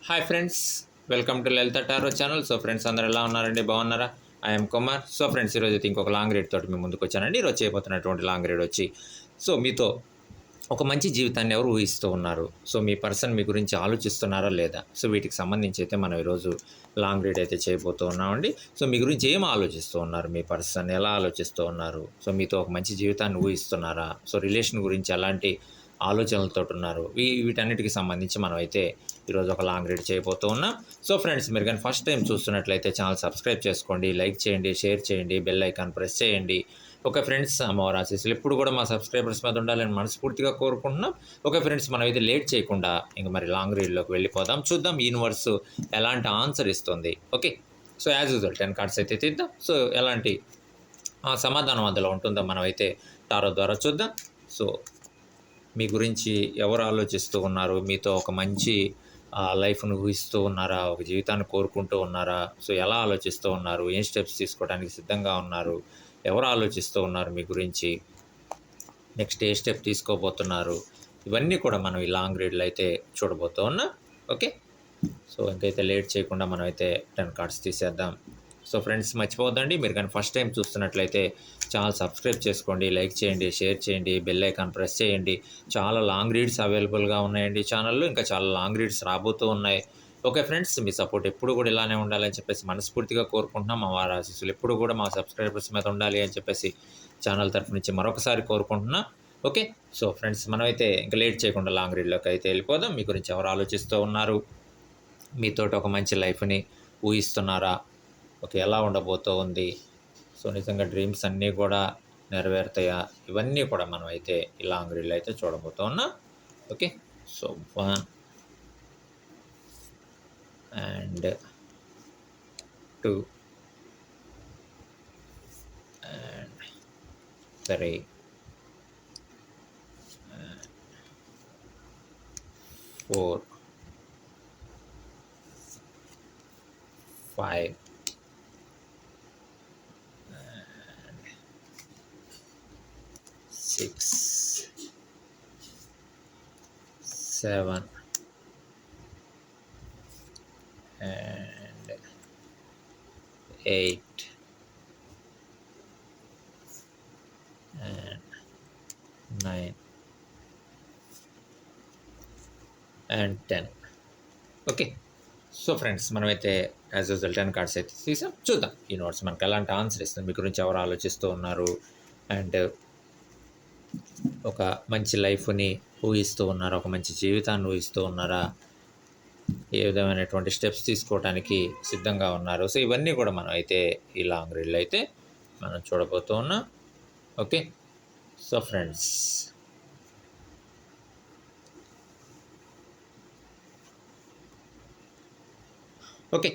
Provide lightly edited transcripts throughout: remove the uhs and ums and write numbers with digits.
Hi friends, welcome to Lalitha tarot channel. So friends అందరూ ఎలా ఉన్నారండి? బాగున్నారా? ఐఎమ్ కుమార్. సో ఫ్రెండ్స్ ఈరోజు అయితే ఇంకొక లాంగ్ రీడ్ తోటి మీ ముందుకు వచ్చానండి. ఈరోజు చేయబోతున్నటువంటి లాంగ్ రీడ్ వచ్చి మీతో ఒక మంచి జీవితాన్ని ఎవరు ఊహిస్తూ ఉన్నారు? సో మీ పర్సన్ మీ గురించి ఆలోచిస్తున్నారా లేదా? సో వీటికి సంబంధించి అయితే మనం ఈరోజు లాంగ్ రీడ్ అయితే చేయబోతూ ఉన్నామండి. సో మీ గురించి ఏం ఆలోచిస్తూ ఉన్నారు? మీ పర్సన్ ఎలా ఆలోచిస్తూ ఉన్నారు? సో మీతో ఒక మంచి జీవితాన్ని ఊహిస్తున్నారా? సో రిలేషన్ గురించి ఎలాంటి ఆలోచనలతో ఉన్నారు? వీటన్నిటికి సంబంధించి మనం అయితే ఈరోజు ఒక లాంగ్ రీడ్ చేయబోతూ ఉన్నాం. సో ఫ్రెండ్స్, మీరు కానీ ఫస్ట్ టైం చూస్తున్నట్లయితే ఛానల్ సబ్స్క్రైబ్ చేసుకోండి, లైక్ చేయండి, షేర్ చేయండి, బెల్ ఐకాన్ ప్రెస్ చేయండి. ఓకే ఫ్రెండ్స్, అమ్మవారి ఆశీస్సులు ఎప్పుడు కూడా మా సబ్స్క్రైబర్స్ మీద ఉండాలని మనస్ఫూర్తిగా కోరుకుంటున్నాం. ఓకే ఫ్రెండ్స్, మనం అయితే లేట్ చేయకుండా ఇంక మరి లాంగ్ రీడ్లోకి వెళ్ళిపోదాం. చూద్దాం యూనివర్స్ ఎలాంటి ఆన్సర్ ఇస్తుంది. Okay, so as usual 10 cards అయితే తీద్దాం. సో ఎలాంటి సమాధానం అందులో ఉంటుందో మనం అయితే టారో ద్వారా చూద్దాం. సో మీ గురించి ఎవరు ఆలోచిస్తూ ఉన్నారు? మీతో ఒక మంచి లైఫ్ను ఊహిస్తూ ఉన్నారా? ఒక జీవితాన్ని కోరుకుంటూ ఉన్నారా? సో ఎలా ఆలోచిస్తూ ఉన్నారు? ఏం స్టెప్స్ తీసుకోవడానికి సిద్ధంగా ఉన్నారు? ఎవరు ఆలోచిస్తూ ఉన్నారు మీ గురించి? నెక్స్ట్ ఏ స్టెప్ తీసుకోబోతున్నారు? ఇవన్నీ కూడా మనం ఈ లాంగ్ రీడ్లో అయితే చూడబోతూ ఉన్నాం. ఓకే, సో ఇంకైతే లేట్ చేయకుండా మనం అయితే 10 కార్డ్స్ తీసేద్దాం. సో ఫ్రెండ్స్, మర్చిపోవద్దండి, మీరు కానీ ఫస్ట్ టైం చూస్తున్నట్లయితే ఛానల్ సబ్స్క్రైబ్ చేసుకోండి, లైక్ చేయండి, షేర్ చేయండి, బెల్ ఐకాన్ ప్రెస్ చేయండి. చాలా లాంగ్ రీడ్స్ అవైలబుల్గా ఉన్నాయండి ఛానల్లో. ఇంకా చాలా లాంగ్ రీడ్స్ రాబోతూ ఉన్నాయి. ఓకే ఫ్రెండ్స్, మీ సపోర్ట్ ఎప్పుడు కూడా ఇలానే ఉండాలని చెప్పేసి మనస్ఫూర్తిగా కోరుకుంటున్నాం. మా వారి ఆశీస్సులు ఎప్పుడు కూడా మా సబ్స్క్రైబర్స్ మీద ఉండాలి అని చెప్పేసి ఛానల్ తరఫు నుంచి మరొకసారి కోరుకుంటున్నాం. ఓకే, సో ఫ్రెండ్స్, మనమైతే ఇంకా లేట్ చేయకుండా లాంగ్ రీడ్లోకి అయితే వెళ్ళిపోదాం. మీ గురించి ఎవరు ఆలోచిస్తూ ఉన్నారు? మీతోటి ఒక మంచి లైఫ్ని ఊహిస్తున్నారా? ఓకే, ఎలా ఉండబోతూ ఉంది? సో నిజంగా డ్రీమ్స్ అన్నీ కూడా నెరవేరుతాయా? ఇవన్నీ కూడా మనం అయితే ఈ లాంగ్ రీడ్లో అయితే చూడబోతూ ఉన్నాం. Okay, so 1 and 2 and 3 and 4 5 and 6 7 and 8 and 9 and 10. Okay, so friends, మనమైతే యాజ్ యూజువల్ 10 కార్డ్స్ అయితే తీసాం. చూద్దాం యూనివర్స్ మనకు ఎలాంటి ఆన్సర్ ఇస్తుంది. మీ గురించి ఎవరు ఆలోచిస్తూ ఉన్నారు? అండ్ ఒక మంచి లైఫ్ని ఊహిస్తూ ఉన్నారా? ఒక మంచి జీవితాన్ని ఊహిస్తూ ఉన్నారా? ఏ విధమైనటువంటి స్టెప్స్ తీసుకోవడానికి సిద్ధంగా ఉన్నారు? సో ఇవన్నీ కూడా మనం అయితే ఈ లాంగ్ రీడ్లో అయితే మనం చూడబోతూ ఉన్నాం. Okay, so friends, okay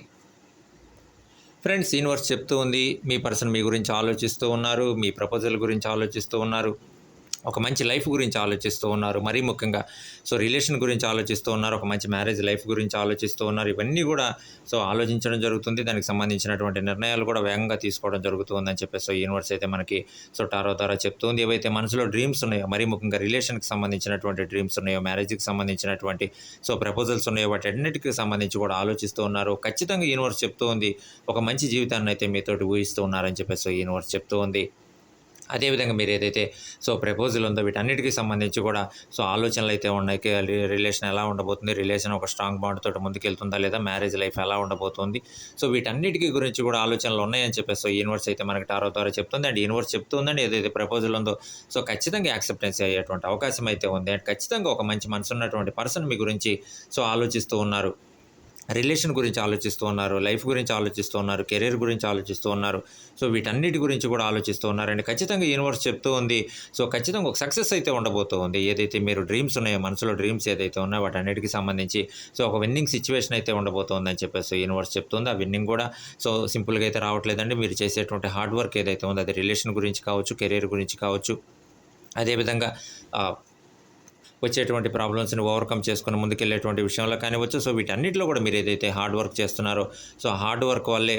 friends, universe చెప్తూ ఉంది మీ పర్సన్ మీ గురించి ఆలోచిస్తూ ఉన్నారు. మీ ప్రపోజల్ గురించి ఆలోచిస్తూ ఉన్నారు. ఒక మంచి లైఫ్ గురించి ఆలోచిస్తూ ఉన్నారు. మరీ ముఖ్యంగా సో రిలేషన్ గురించి ఆలోచిస్తూ ఉన్నారు. ఒక మంచి మ్యారేజ్ లైఫ్ గురించి ఆలోచిస్తూ ఉన్నారు. ఇవన్నీ కూడా సో ఆలోచించడం జరుగుతుంది. దానికి సంబంధించినటువంటి నిర్ణయాలు కూడా వేగంగా తీసుకోవడం జరుగుతుందని చెప్పేసి యూనివర్స్ అయితే మనకి సో టారో ద్వారా చెప్తుంది. ఏవైతే మనసులో డ్రీమ్స్ ఉన్నాయో, మరీ ముఖ్యంగా రిలేషన్కి సంబంధించినటువంటి డ్రీమ్స్ ఉన్నాయో, మ్యారేజ్కి సంబంధించినటువంటి సో ప్రపోజల్స్ ఉన్నాయో, వాటి అన్నిటికీ సంబంధించి కూడా ఆలోచిస్తూ ఉన్నారు. ఖచ్చితంగా యూనివర్స్ చెప్తూ ఉంది ఒక మంచి జీవితాన్ని అయితే మీతోటి ఊహిస్తూ ఉన్నారని చెప్పేసి యూనివర్స్ చెప్తూ ఉంది. అదేవిధంగా మీరు ఏదైతే సో ప్రపోజల్ ఉందో వీటన్నిటికీ సంబంధించి కూడా సో ఆలోచనలు అయితే ఉన్నాయి. రిలేషన్ ఎలా ఉండబోతుంది? రిలేషన్ ఒక స్ట్రాంగ్ బాండ్ తోటి ముందుకెళ్తుందా లేదా? మ్యారేజ్ లైఫ్ ఎలా ఉండబోతుంది? సో వీటన్నిటికీ గురించి కూడా ఆలోచనలు ఉన్నాయని చెప్పేసి యూనివర్స్ అయితే మనకి టారో ద్వారా చెప్తుంది. అండ్ యూనివర్స్ చెప్తుందండి ఏదైతే ప్రపోజల్ ఉందో సో ఖచ్చితంగా యాక్సెప్టెన్స్ అయ్యేటువంటి అవకాశం అయితే ఉంది. అండ్ ఖచ్చితంగా ఒక మంచి మనసు ఉన్నటువంటి పర్సన్ మీ గురించి సో ఆలోచిస్తూ ఉన్నారు. రిలేషన్ గురించి ఆలోచిస్తూ ఉన్నారు, లైఫ్ గురించి ఆలోచిస్తూ ఉన్నారు, కెరీర్ గురించి ఆలోచిస్తూ ఉన్నారు. సో వీటన్నిటి గురించి కూడా ఆలోచిస్తూ ఉన్నారండి. ఖచ్చితంగా యూనివర్స్ చెప్తూ ఉంది సో ఖచ్చితంగా ఒక సక్సెస్ అయితే ఉండబోతూ ఉంది. ఏదైతే మీరు డ్రీమ్స్ ఉన్నాయో, మనసులో డ్రీమ్స్ ఏదైతే ఉన్నాయో వాటన్నిటికి సంబంధించి సో ఒక విన్నింగ్ సిచ్యువేషన్ అయితే ఉండబోతుందని చెప్పేసి యూనివర్స్ చెప్తుంది. ఆ విన్నింగ్ కూడా సో సింపుల్గా అయితే రావట్లేదండి. మీరు చేసేటువంటి హార్డ్ వర్క్ ఏదైతే ఉందో అది రిలేషన్ గురించి కావచ్చు, కెరీర్ గురించి కావచ్చు, అదేవిధంగా వచ్చేటువంటి ప్రాబ్లమ్స్ని ఓవర్కమ్ చేసుకుని ముందుకెళ్ళేటువంటి విషయంలో కానివచ్చు. సో వీటన్నిటిలో కూడా మీరు ఏదైతే హార్డ్ వర్క్ చేస్తున్నారో సో హార్డ్ వర్క్ వల్లే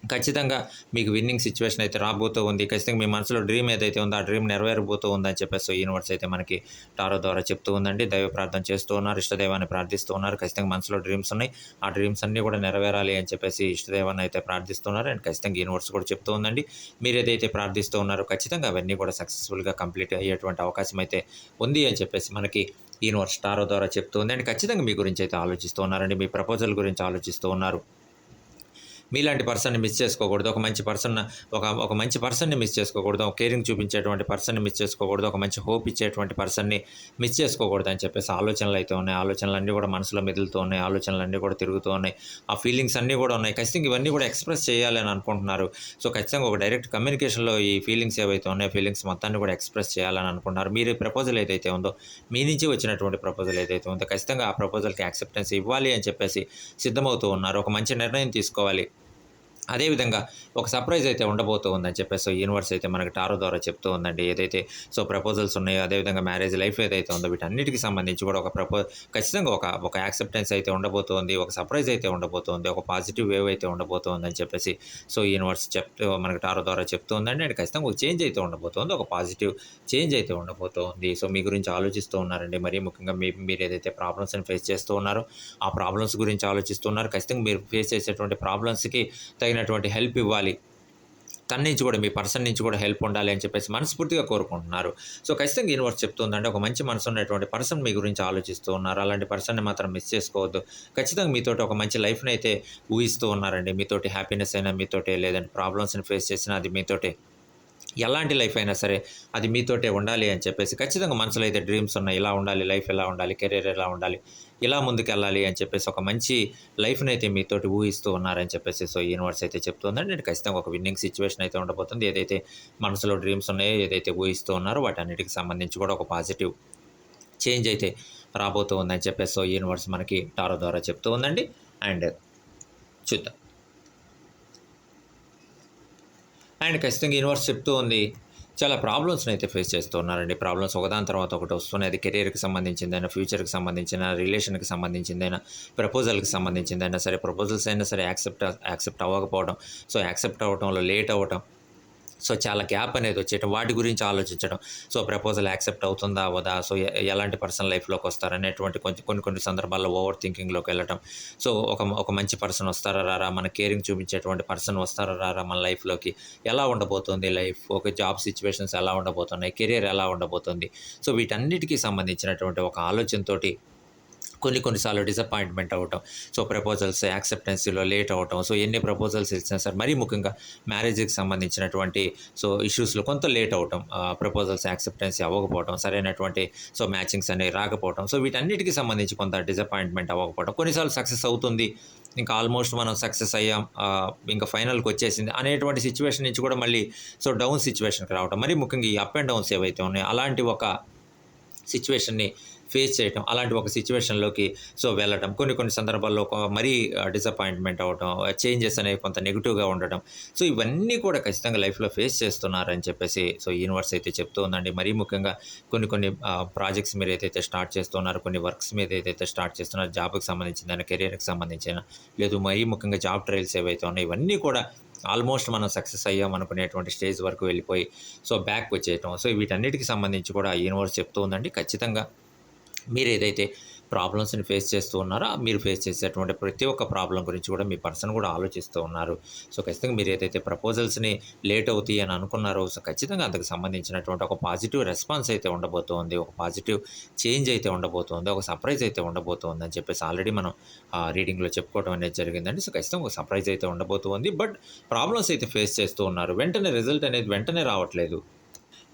ఖచ్చితంగా మీకు విన్నింగ్ సిచ్యువేషన్ అయితే రాబోతూ ఉంది. ఖచ్చితంగా మీ మనసులో డ్రీమ్ ఏదైతే ఉందో, ఆ డ్రీమ్ నెరవేరబోతూ ఉందని చెప్పేసి యూనివర్స్ అయితే మనకి టారో ద్వారా చెప్తూ ఉందండి. దైవ ప్రార్థన చేస్తూ ఉన్నారు, ఇష్టదైవాన్ని ప్రార్థిస్తూ ఉన్నారు. ఖచ్చితంగా మనసులో డ్రీమ్స్ ఉన్నాయి. ఆ డ్రీమ్స్ అన్నీ కూడా నెరవేరాలి అని చెప్పేసి ఇష్టదైవాన్ని అయితే ప్రార్థిస్తున్నారు. అండ్ ఖచ్చితంగా యూనివర్స్ కూడా చెప్తూ ఉందండి. మీరు ఏదైతే ప్రార్థిస్తూ ఉన్నారో ఖచ్చితంగా అవన్నీ కూడా సక్సెస్ఫుల్గా కంప్లీట్ అయ్యేటువంటి అవకాశం అయితే ఉంది అని చెప్పేసి మనకి యూనివర్స్ టారో ద్వారా చెప్తూ ఉంది. అండ్ ఖచ్చితంగా మీ గురించి అయితే ఆలోచిస్తూ ఉన్నారండి. మీ ప్రపోజల్ గురించి ఆలోచిస్తూ ఉన్నారు. మీలాంటి పర్సన్‌ని మిస్ చేసుకోకూడదు. ఒక మంచి పర్సన్‌ని మిస్ చేసుకోకూడదు. ఒక కేరింగ్ చూపించేటువంటి పర్సన్‌ని మిస్ చేసుకోకూడదు. ఒక మంచి హోప్ ఇచ్చేటువంటి పర్సన్‌ని మిస్ చేసుకోకూడదు అని చెప్పేసి ఆలోచనలైతే ఉన్నాయి. ఆలోచనలన్నీ కూడా మనసులో మెదులుతూ ఉన్నాయి. ఆలోచనలన్నీ కూడా తిరుగుతూ ఉన్నాయి. ఆ ఫీలింగ్స్ అన్నీ కూడా ఉన్నాయి. ఖచ్చితంగా ఇవన్నీ కూడా ఎక్స్‌ప్రెస్ చేయాలి అని అనుకుంటున్నారు. సో, ఖచ్చితంగా ఒక డైరెక్ట్ కమ్యూనికేషన్‌లో ఈ ఫీలింగ్స్ ఏవైతే ఉన్నాయో, ఫీలింగ్స్ మొత్తాన్ని కూడా ఎక్స్‌ప్రెస్ చేయాలని అనుకుంటున్నారు. మీరు ప్రపోజల్ ఏదైతే ఉందో, మీ నుంచి వచ్చినటువంటి ప్రపోజల్ ఏదైతే ఉందో, ఖచ్చితంగా ఆ ప్రపోజల్‌కి యాక్సెప్టెన్స్ ఇవ్వాలి అని చెప్పేసి సిద్ధమవుతూ ఉన్నారు. ఒక మంచి నిర్ణయం తీసుకోవాలి. అదేవిధంగా ఒక సర్ప్రైజ్ అయితే ఉండబోతూ ఉందని చెప్పేసి యూనివర్స్ అయితే మనకి టారో ద్వారా చెప్తూ ఉందండి. ఏదైతే ప్రపోజల్స్ ఉన్నాయో, అదేవిధంగా మ్యారేజ్ లైఫ్ ఏదైతే ఉందో, వీటన్నిటికి సంబంధించి కూడా ఖచ్చితంగా ఒక యాక్సెప్టెన్స్ అయితే ఉండబోతోంది. ఒక సర్ప్రైజ్ అయితే ఉండబోతోంది. ఒక పాజిటివ్ వేవ్ అయితే ఉండబోతోందని చెప్పేసి యూనివర్స్ మనకి టారో ద్వారా చెప్తూ ఉందండి. అండ్ ఖచ్చితంగా ఒక చేంజ్ అయితే ఉండబోతోంది. ఒక పాజిటివ్ చేంజ్ అయితే ఉండబోతోంది. సో, మీ గురించి ఆలోచిస్తూ ఉన్నారండి. మరీ ముఖ్యంగా మీరు ఏదైతే ప్రాబ్లమ్స్‌ని ఫేస్ చేస్తూ ఉన్నారో, ఆ ప్రాబ్లమ్స్ గురించి ఆలోచిస్తున్నారు. ఖచ్చితంగా మీరు ఫేస్ చేసేటువంటి ప్రాబ్లమ్స్‌కి తగినటువంటి హెల్ప్ ఇవ్వాలి. తన నుంచి కూడా, మీ పర్సన్ నుంచి కూడా హెల్ప్ ఉండాలి అని చెప్పేసి మనస్ఫూర్తిగా కోరుకుంటున్నారు. సో, ఖచ్చితంగా యూనివర్స్ చెప్తుందంటే ఒక మంచి మనసు ఉన్నటువంటి పర్సన్ మీ గురించి ఆలోచిస్తూ ఉన్నారు. అలాంటి పర్సన్‌ని మాత్రం మిస్ చేసుకోవద్దు. ఖచ్చితంగా మీతోటి ఒక మంచి లైఫ్‌ని అయితే ఊహిస్తూ ఉన్నారండి. మీతోటి హ్యాపీనెస్ అయినా మీతోటే, లేదంటే ప్రాబ్లమ్స్‌ని ఫేస్ చేసినా అది మీతోటే. ఎలాంటి లైఫ్ అయినా సరే అది మీతోటే ఉండాలి అని చెప్పేసి ఖచ్చితంగా మనసులో అయితే డ్రీమ్స్ ఉన్నాయి. ఇలా ఉండాలి, లైఫ్ ఎలా ఉండాలి, కెరీర్ ఎలా ఉండాలి, ఇలా ముందుకెళ్ళాలి అని చెప్పేసి ఒక మంచి లైఫ్‌ని అయితే మీతోటి ఊహిస్తూ ఉన్నారని చెప్పేసి యూనివర్స్ అయితే చెప్తుందండి. అండ్ ఖచ్చితంగా ఒక విన్నింగ్ సిచ్యువేషన్ అయితే ఉండబోతుంది. ఏదైతే మనసులో డ్రీమ్స్ ఉన్నాయో, ఏదైతే ఊహిస్తూ ఉన్నారో వాటన్నిటికి సంబంధించి కూడా ఒక పాజిటివ్ చేంజ్ అయితే రాబోతూ ఉందని చెప్పేసి యూనివర్స్ మనకి టారో ద్వారా చెప్తూ ఉందండి. అండ్ చూద్దాం. అండ్ ఖచ్చితంగా యూనివర్స్ చెప్తూ ఉంది. చాలా ప్రాబ్లమ్స్‌ని అయితే ఫేస్ చేస్తూ ఉన్నారండి. ప్రాబ్లమ్స్ ఒకదాని తర్వాత ఒకటి వస్తున్నాయి. అది కెరియర్‌కి సంబంధించిందైనా, ఫ్యూచర్‌కి సంబంధించిన, రిలేషన్‌కి సంబంధించిందైనా, ప్రపోజల్‌కి సంబంధించిందైనా సరే, ప్రపోజల్స్ అయినా సరే యాక్సెప్ట్ అవ్వకపోవడం. సో, యాక్సెప్ట్ అవ్వటంలో లేట్ అవ్వటం. సో, చాలా గ్యాప్ అనేది వచ్చేయటం. వాటి గురించి ఆలోచించడం. సో, ప్రపోజల్ యాక్సెప్ట్ అవుతుందా? అవ్వదా? సో, ఎలాంటి పర్సన్ లైఫ్‌లోకి వస్తారనేటువంటి కొన్ని సందర్భాల్లో ఓవర్ థింకింగ్‌లోకి వెళ్ళటం. సో, ఒక మంచి పర్సన్ వస్తారా? రారా? మన కేరింగ్ చూపించేటువంటి పర్సన్ వస్తారా? రారా? మన లైఫ్‌లోకి ఎలా ఉండబోతుంది లైఫ్? ఒక జాబ్ సిట్యుయేషన్స్ ఎలా ఉండబోతున్నాయి? కెరియర్ ఎలా ఉండబోతుంది? సో, వీటన్నిటికి సంబంధించినటువంటి ఒక ఆలోచనతోటి కొన్ని సార్లు డిసప్పాయింట్‌మెంట్ అవ్వటం. సో, ప్రపోజల్స్ యాక్సెప్టెన్సీలో లేట్ అవ్వటం. సో, ఎన్ని ప్రపోజల్స్ ఇచ్చినా సరే, మరీ ముఖ్యంగా మ్యారేజ్‌కి సంబంధించినటువంటి ఇష్యూస్‌లో కొంత లేట్ అవ్వటం. ప్రపోజల్స్ యాక్సెప్టెన్సీ అవ్వకపోవటం, సరైనటువంటి మ్యాచింగ్స్ అనేవి రాకపోవటం. సో, వీటన్నిటికి సంబంధించి కొంత డిసప్పాయింట్‌మెంట్ అవ్వకపోవటం. కొన్నిసార్లు సక్సెస్ అవుతుంది. ఇంకా ఆల్మోస్ట్ మనం సక్సెస్ అయ్యాం. ఇంకా ఫైనల్‌కొచ్చేసింది అనేటువంటి సిట్యుయేషన్ నుంచి కూడా మళ్ళీ డౌన్ సిట్యుయేషన్‌కి రావటం. మరీ ముఖ్యంగా ఈ అప్ అండ్ డౌన్స్ ఏవైతే ఉన్నాయో అలాంటి ఒక సిట్యుయేషన్‌ని ఫేస్ చేయటం. అలాంటి ఒక సిట్యుయేషన్‌లోకి వెళ్ళటం. కొన్ని సందర్భాల్లో మరీ డిసప్పాయింట్‌మెంట్ అవ్వటం, చేంజెస్ అనేవి కొంత నెగెటివ్‌గా ఉండటం. సో, ఇవన్నీ కూడా ఖచ్చితంగా లైఫ్‌లో ఫేస్ చేస్తున్నారని చెప్పేసి యూనివర్స్ అయితే చెప్తూ ఉందండి. మరీ ముఖ్యంగా కొన్ని ప్రాజెక్ట్స్ మీరు ఏదైతే స్టార్ట్ చేస్తున్నారో, కొన్ని వర్క్స్ మీద ఏదైతే స్టార్ట్ చేస్తున్నారో, జాబ్‌కి సంబంధించిందైనా, కెరియర్‌కి సంబంధించైనా, లేదు మరీ ముఖ్యంగా జాబ్ ట్రయల్స్ ఏవైతే ఉన్నాయో ఇవన్నీ కూడా ఆల్మోస్ట్ మనం సక్సెస్ అయ్యాం అనుకునేటువంటి స్టేజ్ వరకు వెళ్ళిపోయి బ్యాక్ వచ్చేయటం. సో, వీటన్నిటికి సంబంధించి కూడా యూనివర్స్ చెప్తూ ఉందండి. ఖచ్చితంగా మీరేదైతే ప్రాబ్లమ్స్‌ని ఫేస్ చేస్తూ ఉన్నారో, మీరు ఫేస్ చేసేటువంటి ప్రతి ఒక్క ప్రాబ్లమ్ గురించి కూడా మీ పర్సన్ కూడా ఆలోచిస్తూ ఉన్నారు. సో, ఖచ్చితంగా మీరు ఏదైతే ప్రపోజల్స్‌ని లేట్ అవుతాయి అని అనుకున్నారో, సో, ఖచ్చితంగా అందుకు సంబంధించినటువంటి ఒక పాజిటివ్ రెస్పాన్స్ అయితే ఉండబోతోంది. ఒక పాజిటివ్ చేంజ్ అయితే ఉండబోతోంది. ఒక సర్ప్రైజ్ అయితే ఉండబోతోంది అని చెప్పేసి ఆల్రెడీ మనం రీడింగ్‌లో చెప్పుకోవడం అనేది జరిగిందండి. సో, ఖచ్చితంగా ఒక సర్ప్రైజ్ అయితే ఉండబోతోంది. బట్ ప్రాబ్లమ్స్ అయితే ఫేస్ చేస్తూ ఉన్నారు. వెంటనే రిజల్ట్ అనేది వెంటనే రావట్లేదు.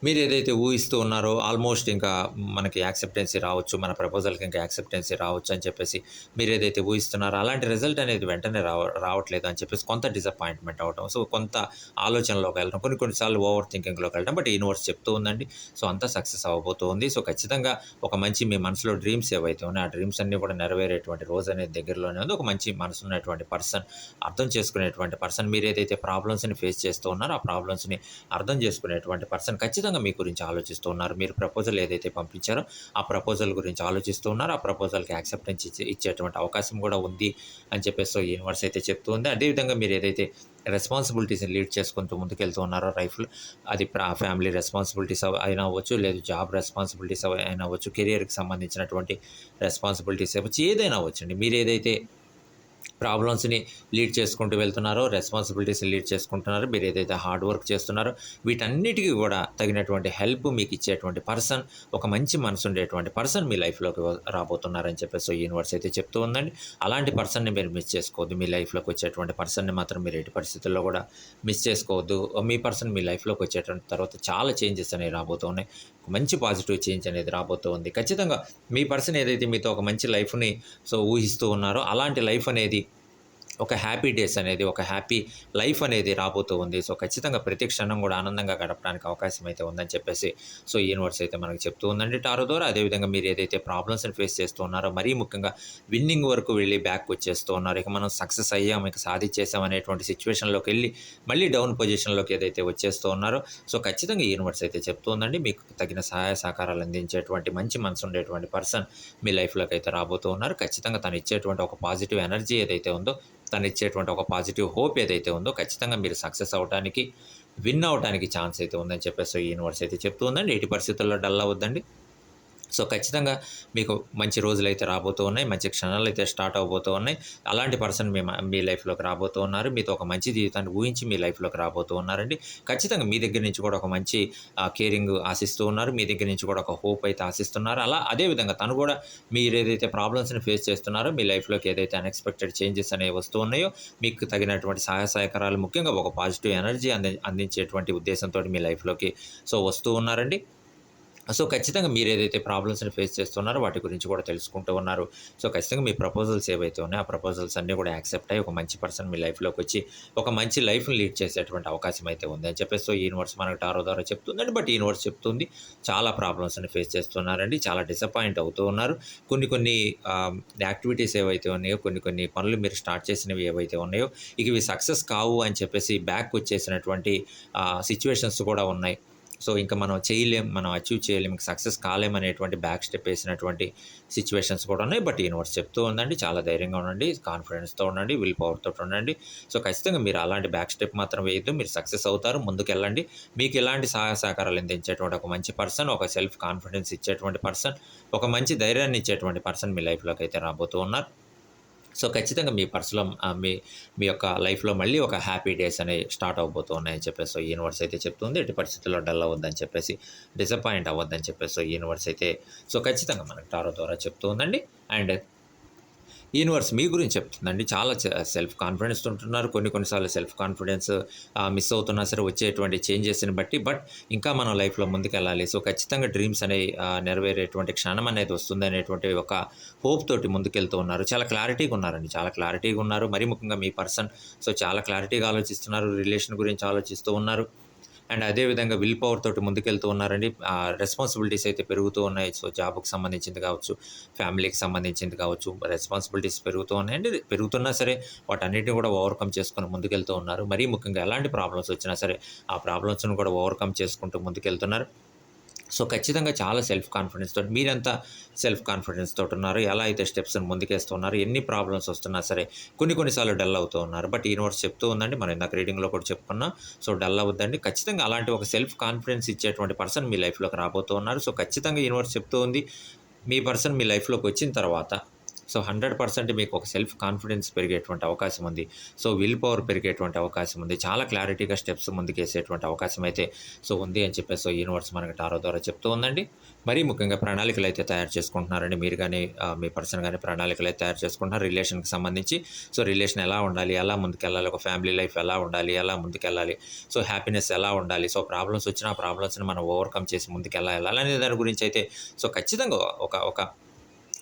మీరేదైతే ఊహిస్తూ ఉన్నారో ఆల్మోస్ట్ ఇంకా మనకి యాక్సెప్టెన్సీ రావచ్చు, మన ప్రపోజల్‌కి ఇంకా యాక్సెప్టెన్సీ రావచ్చు అని చెప్పేసి మీరేదైతే ఊహిస్తున్నారో అలాంటి రిజల్ట్ అనేది వెంటనే రావట్లేదు అని చెప్పేసి కొంత డిసప్పాయింట్‌మెంట్ అవ్వటం. సో, కొంత ఆలోచనలోకి వెళ్ళడం. కొన్ని సార్లు ఓవర్ థింకింగ్‌లోకి వెళ్ళడం. బట్ యూనివర్స్ చెప్తూ ఉందండి. సో, అంతా సక్సెస్ అవ్వబోతూ ఉంది. సో, ఖచ్చితంగా ఒక మంచి మీ మనసులో డ్రీమ్స్ ఏవైతే ఉన్నాయో ఆ డ్రీమ్స్ అన్నీ కూడా నెరవేరేటువంటి రోజు అనేది దగ్గరలోనే ఉంది. ఒక మంచి మనసున్నటువంటి పర్సన్, అర్థం చేసుకునేటువంటి పర్సన్, మీరేదైతే ప్రాబ్లమ్స్‌ని ఫేస్ చేస్తూ ఉన్నారో ఆ ప్రాబ్లమ్స్‌ని అర్థం చేసుకునేటువంటి పర్సన్ ఖచ్చితంగా ఖచ్చితంగా మీ గురించి ఆలోచిస్తూ ఉన్నారు. మీరు ప్రపోజల్ ఏదైతే పంపించారో ఆ ప్రపోజల్ గురించి ఆలోచిస్తూ ఉన్నారు. ఆ ప్రపోజల్‌కి యాక్సెప్టెన్స్ ఇచ్చేటువంటి అవకాశం కూడా ఉంది అని చెప్పేసి యూనివర్స్ అయితే చెప్తూ ఉంది. అదేవిధంగా మీరు ఏదైతే రెస్పాన్సిబిలిటీస్‌ని లీడ్ చేసుకుంటూ ముందుకెళ్తూ ఉన్నారో లైఫ్‌లో, అది ఫ్యామిలీ రెస్పాన్సిబిలిటీస్ అయినా అవ్వచ్చు, లేదు జాబ్ రెస్పాన్సిబిలిటీస్ అయినా అవ్వచ్చు, కెరియర్‌కి సంబంధించినటువంటి రెస్పాన్సిబిలిటీస్ అవ్వచ్చు, ఏదైనా అవ్వచ్చండి. మీరేదైతే ప్రాబ్లమ్స్‌ని లీడ్ చేసుకుంటూ వెళ్తున్నారో, రెస్పాన్సిబిలిటీస్‌ని లీడ్ చేసుకుంటున్నారో, మీరు ఏదైతే హార్డ్ వర్క్ చేస్తున్నారో, వీటన్నిటికి కూడా తగినటువంటి హెల్ప్ మీకు ఇచ్చేటువంటి పర్సన్, ఒక మంచి మనసు ఉండేటువంటి పర్సన్ మీ లైఫ్‌లోకి రాబోతున్నారని చెప్పేసి యూనివర్స్ అయితే చెప్తూ ఉందండి. అలాంటి పర్సన్‌ని మీరు మిస్ చేసుకోవద్దు. మీ లైఫ్‌లోకి వచ్చేటువంటి పర్సన్‌ని మాత్రం మీరు ఎట్టి పరిస్థితుల్లో కూడా మిస్ చేసుకోవద్దు. మీ పర్సన్ మీ లైఫ్‌లోకి వచ్చేటువంటి తర్వాత చాలా చేంజెస్ అనేవి రాబోతూ ఉన్నాయి. ఒక మంచి పాజిటివ్ చేంజ్ అనేది రాబోతూ ఉంది. ఖచ్చితంగా మీ పర్సన్ ఏదైతే మీతో ఒక మంచి లైఫ్‌ని ఊహిస్తూ ఉన్నారో, అలాంటి లైఫ్ అనేది ఒక హ్యాపీ డేస్ అనేది, ఒక హ్యాపీ లైఫ్ అనేది రాబోతూ ఉంది. సో, ఖచ్చితంగా ప్రతి క్షణం కూడా ఆనందంగా గడపడానికి అవకాశం అయితే ఉందని చెప్పేసి యూనివర్స్ అయితే మనకు చెప్తూ ఉందండి టారో ద్వారా. అదేవిధంగా మీరు ఏదైతే ప్రాబ్లమ్స్‌ని ఫేస్ చేస్తూ ఉన్నారో, మరీ ముఖ్యంగా విన్నింగ్ వరకు వెళ్ళి బ్యాక్ వచ్చేస్తూ ఉన్నారు. ఇక మనం సక్సెస్ అయ్యాం, ఇక సాధించేసాం అనేటువంటి సిచ్యువేషన్‌లోకెళ్ళి మళ్ళీ డౌన్ పొజిషన్‌లోకి ఏదైతే వచ్చేస్తూ ఉన్నారో, సో, ఖచ్చితంగా యూనివర్స్ అయితే చెప్తూ ఉందండి. మీకు తగిన సహాయ సహకారాలు అందించేటువంటి మంచి మనసు ఉండేటువంటి పర్సన్ మీ లైఫ్‌లోకి అయితే రాబోతూ ఉన్నారు. ఖచ్చితంగా తను ఇచ్చేటువంటి ఒక పాజిటివ్ ఎనర్జీ ఏదైతే ఉందో, తనిచ్చేటువంటి ఒక పాజిటివ్ హోప్ ఏదైతే ఉందో, ఖచ్చితంగా మీరు సక్సెస్ అవ్వటానికి, విన్ అవ్వటానికి ఛాన్స్ అయితే ఉందని చెప్పేసి యూనివర్స్ అయితే చెప్తూ ఉందండి. ఎట్టి పరిస్థితుల్లో డల్ అవ్వద్దండి. సో, ఖచ్చితంగా మీకు మంచి రోజులైతే రాబోతూ ఉన్నాయి. మంచి క్షణాలైతే స్టార్ట్ అవ్వబోతూ ఉన్నాయి. అలాంటి పర్సన్ మీ లైఫ్‌లోకి రాబోతూ ఉన్నారు. మీతో ఒక మంచి జీవితాన్ని ఊహించి మీ లైఫ్‌లోకి రాబోతూ ఉన్నారండి. ఖచ్చితంగా మీ దగ్గర నుంచి కూడా ఒక మంచి కేరింగ్ ఆశిస్తూ ఉన్నారు. మీ దగ్గర నుంచి కూడా ఒక హోప్ అయితే ఆశిస్తున్నారు. అదే విధంగా తను కూడా మీరేదైతే ప్రాబ్లమ్స్‌ని ఫేస్ చేస్తున్నారో, మీ లైఫ్‌లోకి ఏదైతే అన్‌ఎక్స్‌పెక్టెడ్ చేంజెస్ అనేవి వస్తూ ఉన్నాయో, మీకు తగినటువంటి సహాయ సహకారాలు, ముఖ్యంగా ఒక పాజిటివ్ ఎనర్జీ అందించేటువంటి ఉద్దేశంతోటి మీ లైఫ్‌లోకి వస్తూ ఉన్నారండి. సో, ఖచ్చితంగా మీరేదైతే ప్రాబ్లమ్స్‌ని ఫేస్ చేస్తున్నారో వాటి గురించి కూడా తెలుసుకుంటూ ఉన్నారు. సో, ఖచ్చితంగా మీ ప్రపోజల్స్ ఏవైతే ఉన్నాయో, ఆ ప్రపోజల్స్ అన్నీ కూడా యాక్సెప్ట్ అయ్యి ఒక మంచి పర్సన్ మీ లైఫ్‌లోకొచ్చి ఒక మంచి లైఫ్‌ని లీడ్ చేసేటువంటి అవకాశం అయితే ఉంది అని చెప్పేసి యూనివర్స్ మనకు టారో ద్వారా చెప్తుందండి. బట్ యూనివర్స్ చెప్తుంది చాలా ప్రాబ్లమ్స్‌ని ఫేస్ చేస్తున్నారండి. చాలా డిసప్పాయింట్ అవుతూ ఉన్నారు. కొన్ని కొన్ని యాక్టివిటీస్ ఏవైతే ఉన్నాయో, కొన్ని కొన్ని పనులు మీరు స్టార్ట్ చేసినవి ఏవైతే ఉన్నాయో, ఇక ఇవి సక్సెస్ కావు అని చెప్పేసి బ్యాక్ వచ్చేసినటువంటి సిట్యుయేషన్స్ కూడా ఉన్నాయి. సో, ఇంక మనం చేయలేం, మనం అచీవ్ చేయలేం, ఇంక సక్సెస్ కాలేమనేటువంటి బ్యాక్ స్టెప్ ఏసినటువంటి సిట్యుయేషన్స్ కూడా ఉన్నాయి. బట్ యూనివర్స్ చెప్తూ ఉందండి, చాలా ధైర్యంగా ఉండండి, కాన్ఫిడెన్స్‌తో ఉండండి, విల్ పవర్‌తోటి ఉండండి. సో, ఖచ్చితంగా మీరు అలాంటి బ్యాక్ స్టెప్ మాత్రం వేయొద్దు. మీరు సక్సెస్ అవుతారు, ముందుకెళ్ళండి. మీకు ఎలాంటి సహాయ సహకారాలు అందించేటువంటి ఒక మంచి పర్సన్, ఒక సెల్ఫ్ కాన్ఫిడెన్స్ ఇచ్చేటువంటి పర్సన్, ఒక మంచి ధైర్యాన్ని ఇచ్చేటువంటి పర్సన్ మీ లైఫ్‌లోకి అయితే రాబోతూ ఉన్నారు. సో, ఖచ్చితంగా మీ పర్స్‌లో మీ మీ యొక్క లైఫ్‌లో మళ్ళీ ఒక హ్యాపీ డేస్ అనేవి స్టార్ట్ అవ్వబోతూ ఉన్నాయని చెప్పేసి యూనివర్స్ అయితే చెప్తుంది. ఎట్టి పరిస్థితుల్లో డల్ అవ్వద్దని చెప్పేసి, డిసప్పాయింట్ అవ్వద్దని చెప్పేసి యూనివర్స్ అయితే ఖచ్చితంగా మనకు టారో ద్వారా చెప్తూ ఉందండి. అండ్ యూనివర్స్ మీ గురించి చెప్తుందండి. చాలా సెల్ఫ్ కాన్ఫిడెన్స్‌తో ఉంటున్నారు. కొన్ని సార్లు సెల్ఫ్ కాన్ఫిడెన్స్ మిస్ అవుతున్నా సరే వచ్చేటువంటి చేంజెస్‌ని బట్టి, బట్ ఇంకా మనం లైఫ్‌లో ముందుకెళ్ళాలి. సో, ఖచ్చితంగా డ్రీమ్స్ అనేవి నెరవేరేటువంటి క్షణం అనేది వస్తుందనేటువంటి ఒక హోప్ తోటి ముందుకెళ్తూ ఉన్నారు. చాలా క్లారిటీగా ఉన్నారండి. చాలా క్లారిటీగా ఉన్నారు. మరీ ముఖ్యంగా మీ పర్సన్ చాలా క్లారిటీగా ఆలోచిస్తున్నారు. రిలేషన్ గురించి ఆలోచిస్తూ ఉన్నారు. అండ్ అదే విధంగా విల్ పవర్ తోటి ముందుకెళ్తూ ఉన్నారండి. రెస్పాన్సిబిలిటీస్ అయితే పెరుగుతూ ఉన్నాయి. సో, జాబ్‌కి సంబంధించింది కావచ్చు, ఫ్యామిలీకి సంబంధించింది కావచ్చు, రెస్పాన్సిబిలిటీస్ పెరుగుతూ ఉన్నాయండి. పెరుగుతున్నా సరే వాటన్నిటిని కూడా ఓవర్‌కమ్ చేసుకొని ముందుకెళ్తూ ఉన్నారు. మరీ ముఖ్యంగా ఎలాంటి ప్రాబ్లమ్స్ వచ్చినా సరే ఆ ప్రాబ్లమ్స్‌ని కూడా ఓవర్‌కమ్ చేసుకుంటూ ముందుకెళ్తున్నారు. సో, ఖచ్చితంగా చాలా సెల్ఫ్ కాన్ఫిడెన్స్ తోటి మీరెంత సెల్ఫ్ కాన్ఫిడెన్స్ తోటున్నారు, ఎలా అయితే స్టెప్స్‌ని ముందుకేస్తున్నారు, ఎన్ని ప్రాబ్లమ్స్ వస్తున్నా సరే కొన్ని సార్లు డల్ అవుతూ ఉన్నారు. బట్ యూనివర్స్ చెప్తూ ఉందండి, మనం ఇందాక రీడింగ్‌లో కూడా చెప్పుకున్నాం. సో, డల్ అవ్వద్దండి. ఖచ్చితంగా అలాంటి ఒక సెల్ఫ్ కాన్ఫిడెన్స్ ఇచ్చేటువంటి పర్సన్ మీ లైఫ్‌లోకి రాబోతూ ఉన్నారు. సో, ఖచ్చితంగా యూనివర్స్ చెప్తూ ఉంది, మీ పర్సన్ మీ లైఫ్‌లోకి వచ్చిన తర్వాత 100% మీకు ఒక సెల్ఫ్ కాన్ఫిడెన్స్ పెరిగేటువంటి అవకాశం ఉంది. సో, విల్ పవర్ పెరిగేటువంటి అవకాశం ఉంది. చాలా క్లారిటీగా స్టెప్స్ ముందుకేసేటువంటి అవకాశం అయితే ఉంది అని చెప్పేసి యూనివర్స్ మనకి టారో ద్వారా చెప్తూ ఉందండి. మరీ ముఖ్యంగా ప్రణాళికలైతే తయారు చేసుకుంటున్నారండి. మీరు గానీ మీ పర్సన్ గానీ ప్రణాళికలైతే తయారు చేసుకుంటున్నారు రిలేషన్‌కి సంబంధించి. సో, రిలేషన్ ఎలా ఉండాలి? ఎలా ముందుకెళ్ళాలి? ఒక ఫ్యామిలీ లైఫ్ ఎలా ఉండాలి? ఎలా ముందుకెళ్ళాలి? సో, హ్యాపీనెస్ ఎలా ఉండాలి? సో, ప్రాబ్లమ్స్ వచ్చినా ఆ ప్రాబ్లమ్స్‌ని మనం ఓవర్‌కమ్ చేసి ముందుకెలా ఎళ్ళాలి అనే దాని గురించి అయితే ఖచ్చితంగా ఒక ఒక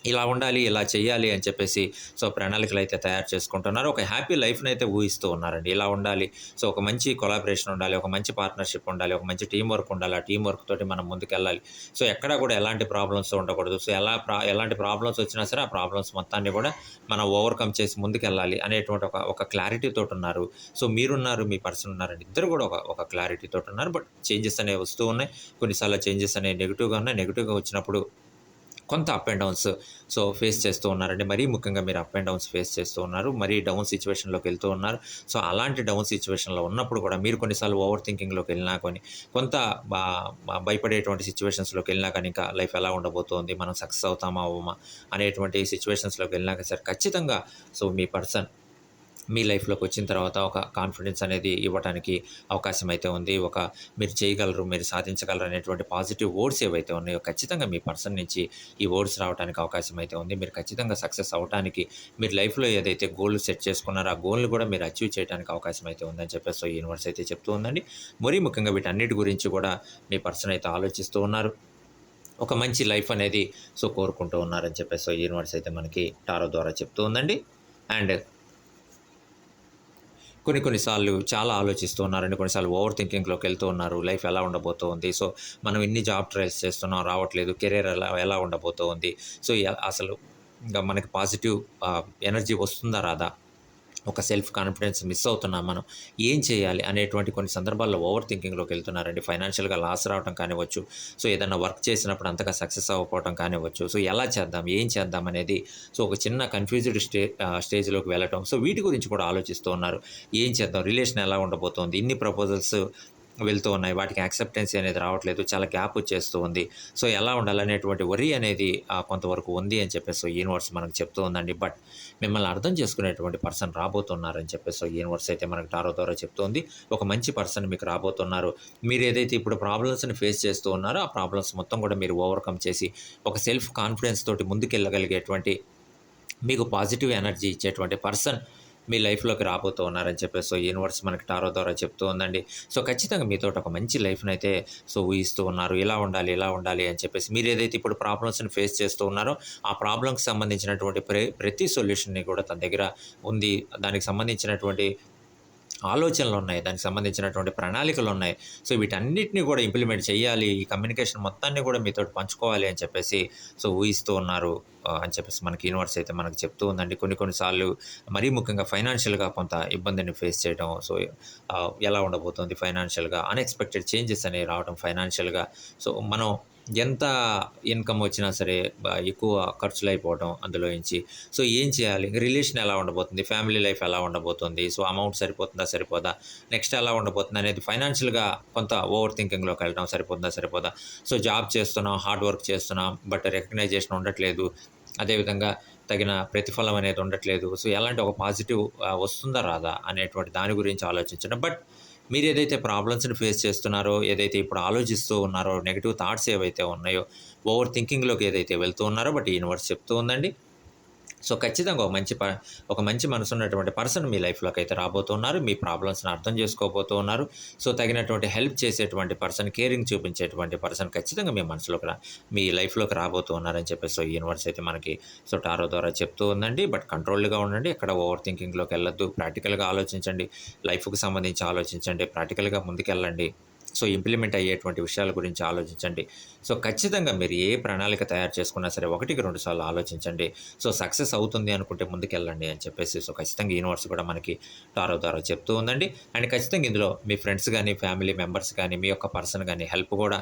ఇలా ఉండాలి, ఇలా చేయాలి అని చెప్పేసి సో, ప్రణాళికలైతే తయారు చేసుకుంటున్నారు. ఒక హ్యాపీ లైఫ్‌నైతే ఊహిస్తూ ఉన్నారండి. ఇలా ఉండాలి. సో, ఒక మంచి కొలాబరేషన్ ఉండాలి. ఒక మంచి పార్ట్నర్‌షిప్ ఉండాలి. ఒక మంచి టీమ్ వర్క్ ఉండాలి. ఆ టీమ్ వర్క్ తోటి మనం ముందుకెళ్ళాలి. సో, ఎక్కడా కూడా ఎలాంటి ప్రాబ్లమ్స్ ఉండకూడదు. సో, ఎలాంటి ప్రాబ్లమ్స్ వచ్చినా సరే, ఆ ప్రాబ్లమ్స్ మొత్తాన్ని కూడా మనం ఓవర్‌కమ్ చేసి ముందుకెళ్ళాలి అనేటువంటి ఒక క్లారిటీ తోటున్నారు. సో, మీరున్నారు, మీ పర్సన్ ఉన్నారండి. ఇద్దరు కూడా ఒక క్లారిటీ తోటున్నారు. బట్ చేంజెస్ అనేవి వస్తూ ఉన్నాయి. కొన్నిసార్లు చేంజెస్ అనేవి నెగెటివ్‌గా ఉన్నాయి. నెగెటివ్‌గా వచ్చినప్పుడు కొంత up and downs so, face చేస్తూ ఉన్నారండి. మరీ ముఖ్యంగా మీరు అప్ అండ్ డౌన్స్ ఫేస్ చేస్తూ ఉన్నారు. మరీ డౌన్ సిట్యుయేషన్‌లోకి వెళ్తూ ఉన్నారు. సో, అలాంటి డౌన్ సిట్యుయేషన్‌లో ఉన్నప్పుడు కూడా మీరు కొన్నిసార్లు ఓవర్ థింకింగ్‌లోకి వెళ్ళినా కొంత బా భయపడేటువంటి సిట్యుయేషన్స్‌లోకి వెళ్ళినా కానీ ఇంకా లైఫ్ ఎలా ఉండబోతోంది? మనం సక్సెస్ అవుతామా? అవ్వమా? అనేటువంటి సిట్యుయేషన్స్‌లోకి వెళ్ళినాక సరే ఖచ్చితంగా సో, మీ పర్సన్ మీ లైఫ్‌లోకి వచ్చిన తర్వాత ఒక కాన్ఫిడెన్స్ అనేది ఇవ్వటానికి అవకాశం అయితే ఉంది. మీరు చేయగలరు, మీరు సాధించగలరు అనేటువంటి పాజిటివ్ వర్డ్స్ ఏవైతే ఉన్నాయో ఖచ్చితంగా మీ పర్సన్ నుంచి ఈ వర్డ్స్ రావడానికి అవకాశం అయితే ఉంది. మీరు ఖచ్చితంగా సక్సెస్ అవ్వటానికి మీరు లైఫ్‌లో ఏదైతే గోల్ సెట్ చేసుకున్నారో ఆ గోల్‌ని కూడా మీరు అచీవ్ చేయడానికి అవకాశం అయితే ఉందని చెప్పేసి సో, యూనివర్స్ అయితే చెప్తూ ఉందండి. మరీ ముఖ్యంగా వీటన్నిటి గురించి కూడా మీ పర్సన్ అయితే ఆలోచిస్తూ ఉన్నారు. ఒక మంచి లైఫ్ అనేది సో, కోరుకుంటూ ఉన్నారని చెప్పేసి సో, యూనివర్స్ అయితే మనకి టారో ద్వారా చెప్తూ ఉందండి. అండ్ కొన్ని సార్లు చాలా ఆలోచిస్తూ ఉన్నారండి. కొన్నిసార్లు ఓవర్ థింకింగ్‌లోకి వెళ్తూ ఉన్నారు. లైఫ్ ఎలా ఉండబోతోంది? సో, మనం ఇన్ని జాబ్ ట్రయల్స్ చేస్తున్నాం రావట్లేదు. కెరియర్ ఎలా ఎలా ఉండబోతోంది? సో, అసలు ఇంకా మనకి పాజిటివ్ ఎనర్జీ వస్తుందా రాదా? ఒక సెల్ఫ్ కాన్ఫిడెన్స్ మిస్ అవుతున్నాం మనం. ఏం చేయాలి? అనేటువంటి కొన్ని సందర్భాల్లో ఓవర్ థింకింగ్‌లోకి వెళ్తున్నారండి. ఫైనాన్షియల్‌గా లాస్ రావటం కానివ్వచ్చు. సో, ఏదన్నా వర్క్ చేసినప్పుడు అంతగా సక్సెస్ అవ్వకపోవటం కానివ్వచ్చు. సో, ఎలా చేద్దాం? ఏం చేద్దాం? అనేది సో, ఒక చిన్న కన్‌ఫ్యూజ్డ్ స్టేజ్‌లోకి వెళ్ళటం. సో, వీటి గురించి కూడా ఆలోచిస్తూ ఉన్నారు. ఏం చేద్దాం? రిలేషన్ ఎలా ఉండబోతోంది? ఇన్ని ప్రపోజల్స్ వెళ్తూ ఉన్నాయి. వాటికి యాక్సెప్టెన్సీ అనేది రావట్లేదు. చాలా గ్యాప్ వచ్చేస్తూ ఉంది. సో, ఎలా ఉండాలనేటువంటి వరీ అనేది కొంతవరకు ఉంది అని చెప్పేసి యూనివర్స్ మనకు చెప్తూ ఉందండి. బట్ మిమ్మల్ని అర్థం చేసుకునేటువంటి పర్సన్ రాబోతున్నారని చెప్పేసి యూనివర్స్ అయితే మనకు టారో ద్వారా చెప్తోంది. ఒక మంచి పర్సన్ మీకు రాబోతున్నారు. మీరేదైతే ఇప్పుడు ప్రాబ్లమ్స్‌ని ఫేస్ చేస్తూ ఉన్నారో, ఆ ప్రాబ్లమ్స్ మొత్తం కూడా మీరు ఓవర్‌కమ్ చేసి, ఒక సెల్ఫ్ కాన్ఫిడెన్స్ తోటి ముందుకెళ్ళగలిగేటువంటి మీకు పాజిటివ్ ఎనర్జీ ఇచ్చేటువంటి పర్సన్ మీ లైఫ్‌లోకి రాబోతూ ఉన్నారని చెప్పేసి సో, యూనివర్స్ మనకి టారో ద్వారా చెప్తూ ఉందండి. సో, ఖచ్చితంగా మీతోటి ఒక మంచి లైఫ్‌నైతే సో, ఊహిస్తూ ఉన్నారు. ఇలా ఉండాలి, ఇలా ఉండాలి అని చెప్పేసి మీరేదైతే ఇప్పుడు ప్రాబ్లమ్స్‌ని ఫేస్ చేస్తూ ఉన్నారో, ఆ ప్రాబ్లమ్‌కి సంబంధించినటువంటి ప్రతి సొల్యూషన్‌ని కూడా తన దగ్గర ఉంది. దానికి సంబంధించినటువంటి ఆలోచనలున్నాయి. దానికి సంబంధించినటువంటి ప్రణాళికలున్నాయి. సో, వీటన్నిటిని కూడా ఇంప్లిమెంట్ చేయాలి. ఈ కమ్యూనికేషన్ మొత్తాన్ని కూడా మీతోటి పంచుకోవాలి అని చెప్పేసి సో, ఊహిస్తూ ఉన్నారు అని చెప్పేసి మనకి యూనివర్స్ అయితే మనకు చెప్తూ ఉందండి. కొన్ని సార్లు మరీ ముఖ్యంగా ఫైనాన్షియల్‌గా కొంత ఇబ్బందిని ఫేస్ చేయడం. సో, ఎలా ఉండబోతుంది ఫైనాన్షియల్‌గా అన్‌ఎక్స్‌పెక్టెడ్ చేంజెస్ అనేవి రావడం ఫైనాన్షియల్‌గా. సో, మనం ఎంత ఇన్‌కమ్ వచ్చినా సరే ఎక్కువ ఖర్చులయిపోవడం అందులో నుంచి. సో, ఏం చేయాలి? రిలేషన్ ఎలా ఉండబోతుంది? ఫ్యామిలీ లైఫ్ ఎలా ఉండబోతుంది? సో, అమౌంట్ సరిపోతుందా? సరిపోదా? నెక్స్ట్ ఎలా ఉండబోతుంది? అనేది ఫైనాన్షియల్‌గా కొంత ఓవర్ థింకింగ్‌లోకి వెళ్ళడం సరిపోతుందా? సరిపోదా? సో, జాబ్ చేస్తున్నాం, హార్డ్ వర్క్ చేస్తున్నాం. బట్ రికగ్నైజేషన్ ఉండట్లేదు. అదేవిధంగా తగిన ప్రతిఫలం అనేది ఉండట్లేదు. సో, ఎలాంటి ఒక పాజిటివ్ వస్తుందా? రాదా? అనేటువంటి దాని గురించి ఆలోచించడం. బట్ మీరేదైతే ప్రాబ్లమ్స్‌ని ఫేస్ చేస్తున్నారో, ఏదైతే ఇప్పుడు ఆలోచిస్తూ ఉన్నారో, నెగెటివ్ థాట్స్ ఏవైతే ఉన్నాయో, ఓవర్ థింకింగ్‌లోకి ఏదైతే వెళ్తూ ఉన్నారో, బట్ యూనివర్స్ చెప్తూ ఉందండి. సో, ఖచ్చితంగా ఒక మంచి మనసున్నటువంటి పర్సన్ మీ లైఫ్‌లోకైతే రాబోతున్నారు. మీ ప్రాబ్లమ్స్‌ని అర్థం చేసుకోబోతూ ఉన్నారు. సో, తగినటువంటి హెల్ప్ చేసేటువంటి పర్సన్, కేరింగ్ చూపించేటువంటి పర్సన్ ఖచ్చితంగా మీ లైఫ్‌లోకి రాబోతూ ఉన్నారని చెప్పేసి సో, యూనివర్స్ అయితే మనకి సో, టారో ద్వారా చెప్తూ ఉందండి. బట్ కంట్రోల్డ్‌గా ఉండండి. ఎక్కడ ఓవర్ థింకింగ్‌లోకి వెళ్ళొద్దు. ప్రాక్టికల్‌గా ఆలోచించండి. లైఫ్‌కి సంబంధించి ఆలోచించండి. ప్రాక్టికల్‌గా ముందుకెళ్ళండి. సో, ఇంప్లిమెంట్ అయ్యేటువంటి విషయాల గురించి ఆలోచించండి. సో, ఖచ్చితంగా మీరు ఏ ప్రణాళిక తయారు చేసుకున్నా సరే, ఒకటికి 2 సార్లు ఆలోచించండి. సో, సక్సెస్ అవుతుంది అనుకుంటే ముందుకెళ్ళండి అని చెప్పేసి సో, ఖచ్చితంగా యూనివర్స్ కూడా మనకి టారో ద్వారా చెప్తూ ఉందండి. అండ్ ఖచ్చితంగా ఇందులో మీ ఫ్రెండ్స్ గానీ, ఫ్యామిలీ మెంబర్స్ గానీ, మీ యొక్క పర్సన్ గానీ హెల్ప్ కూడా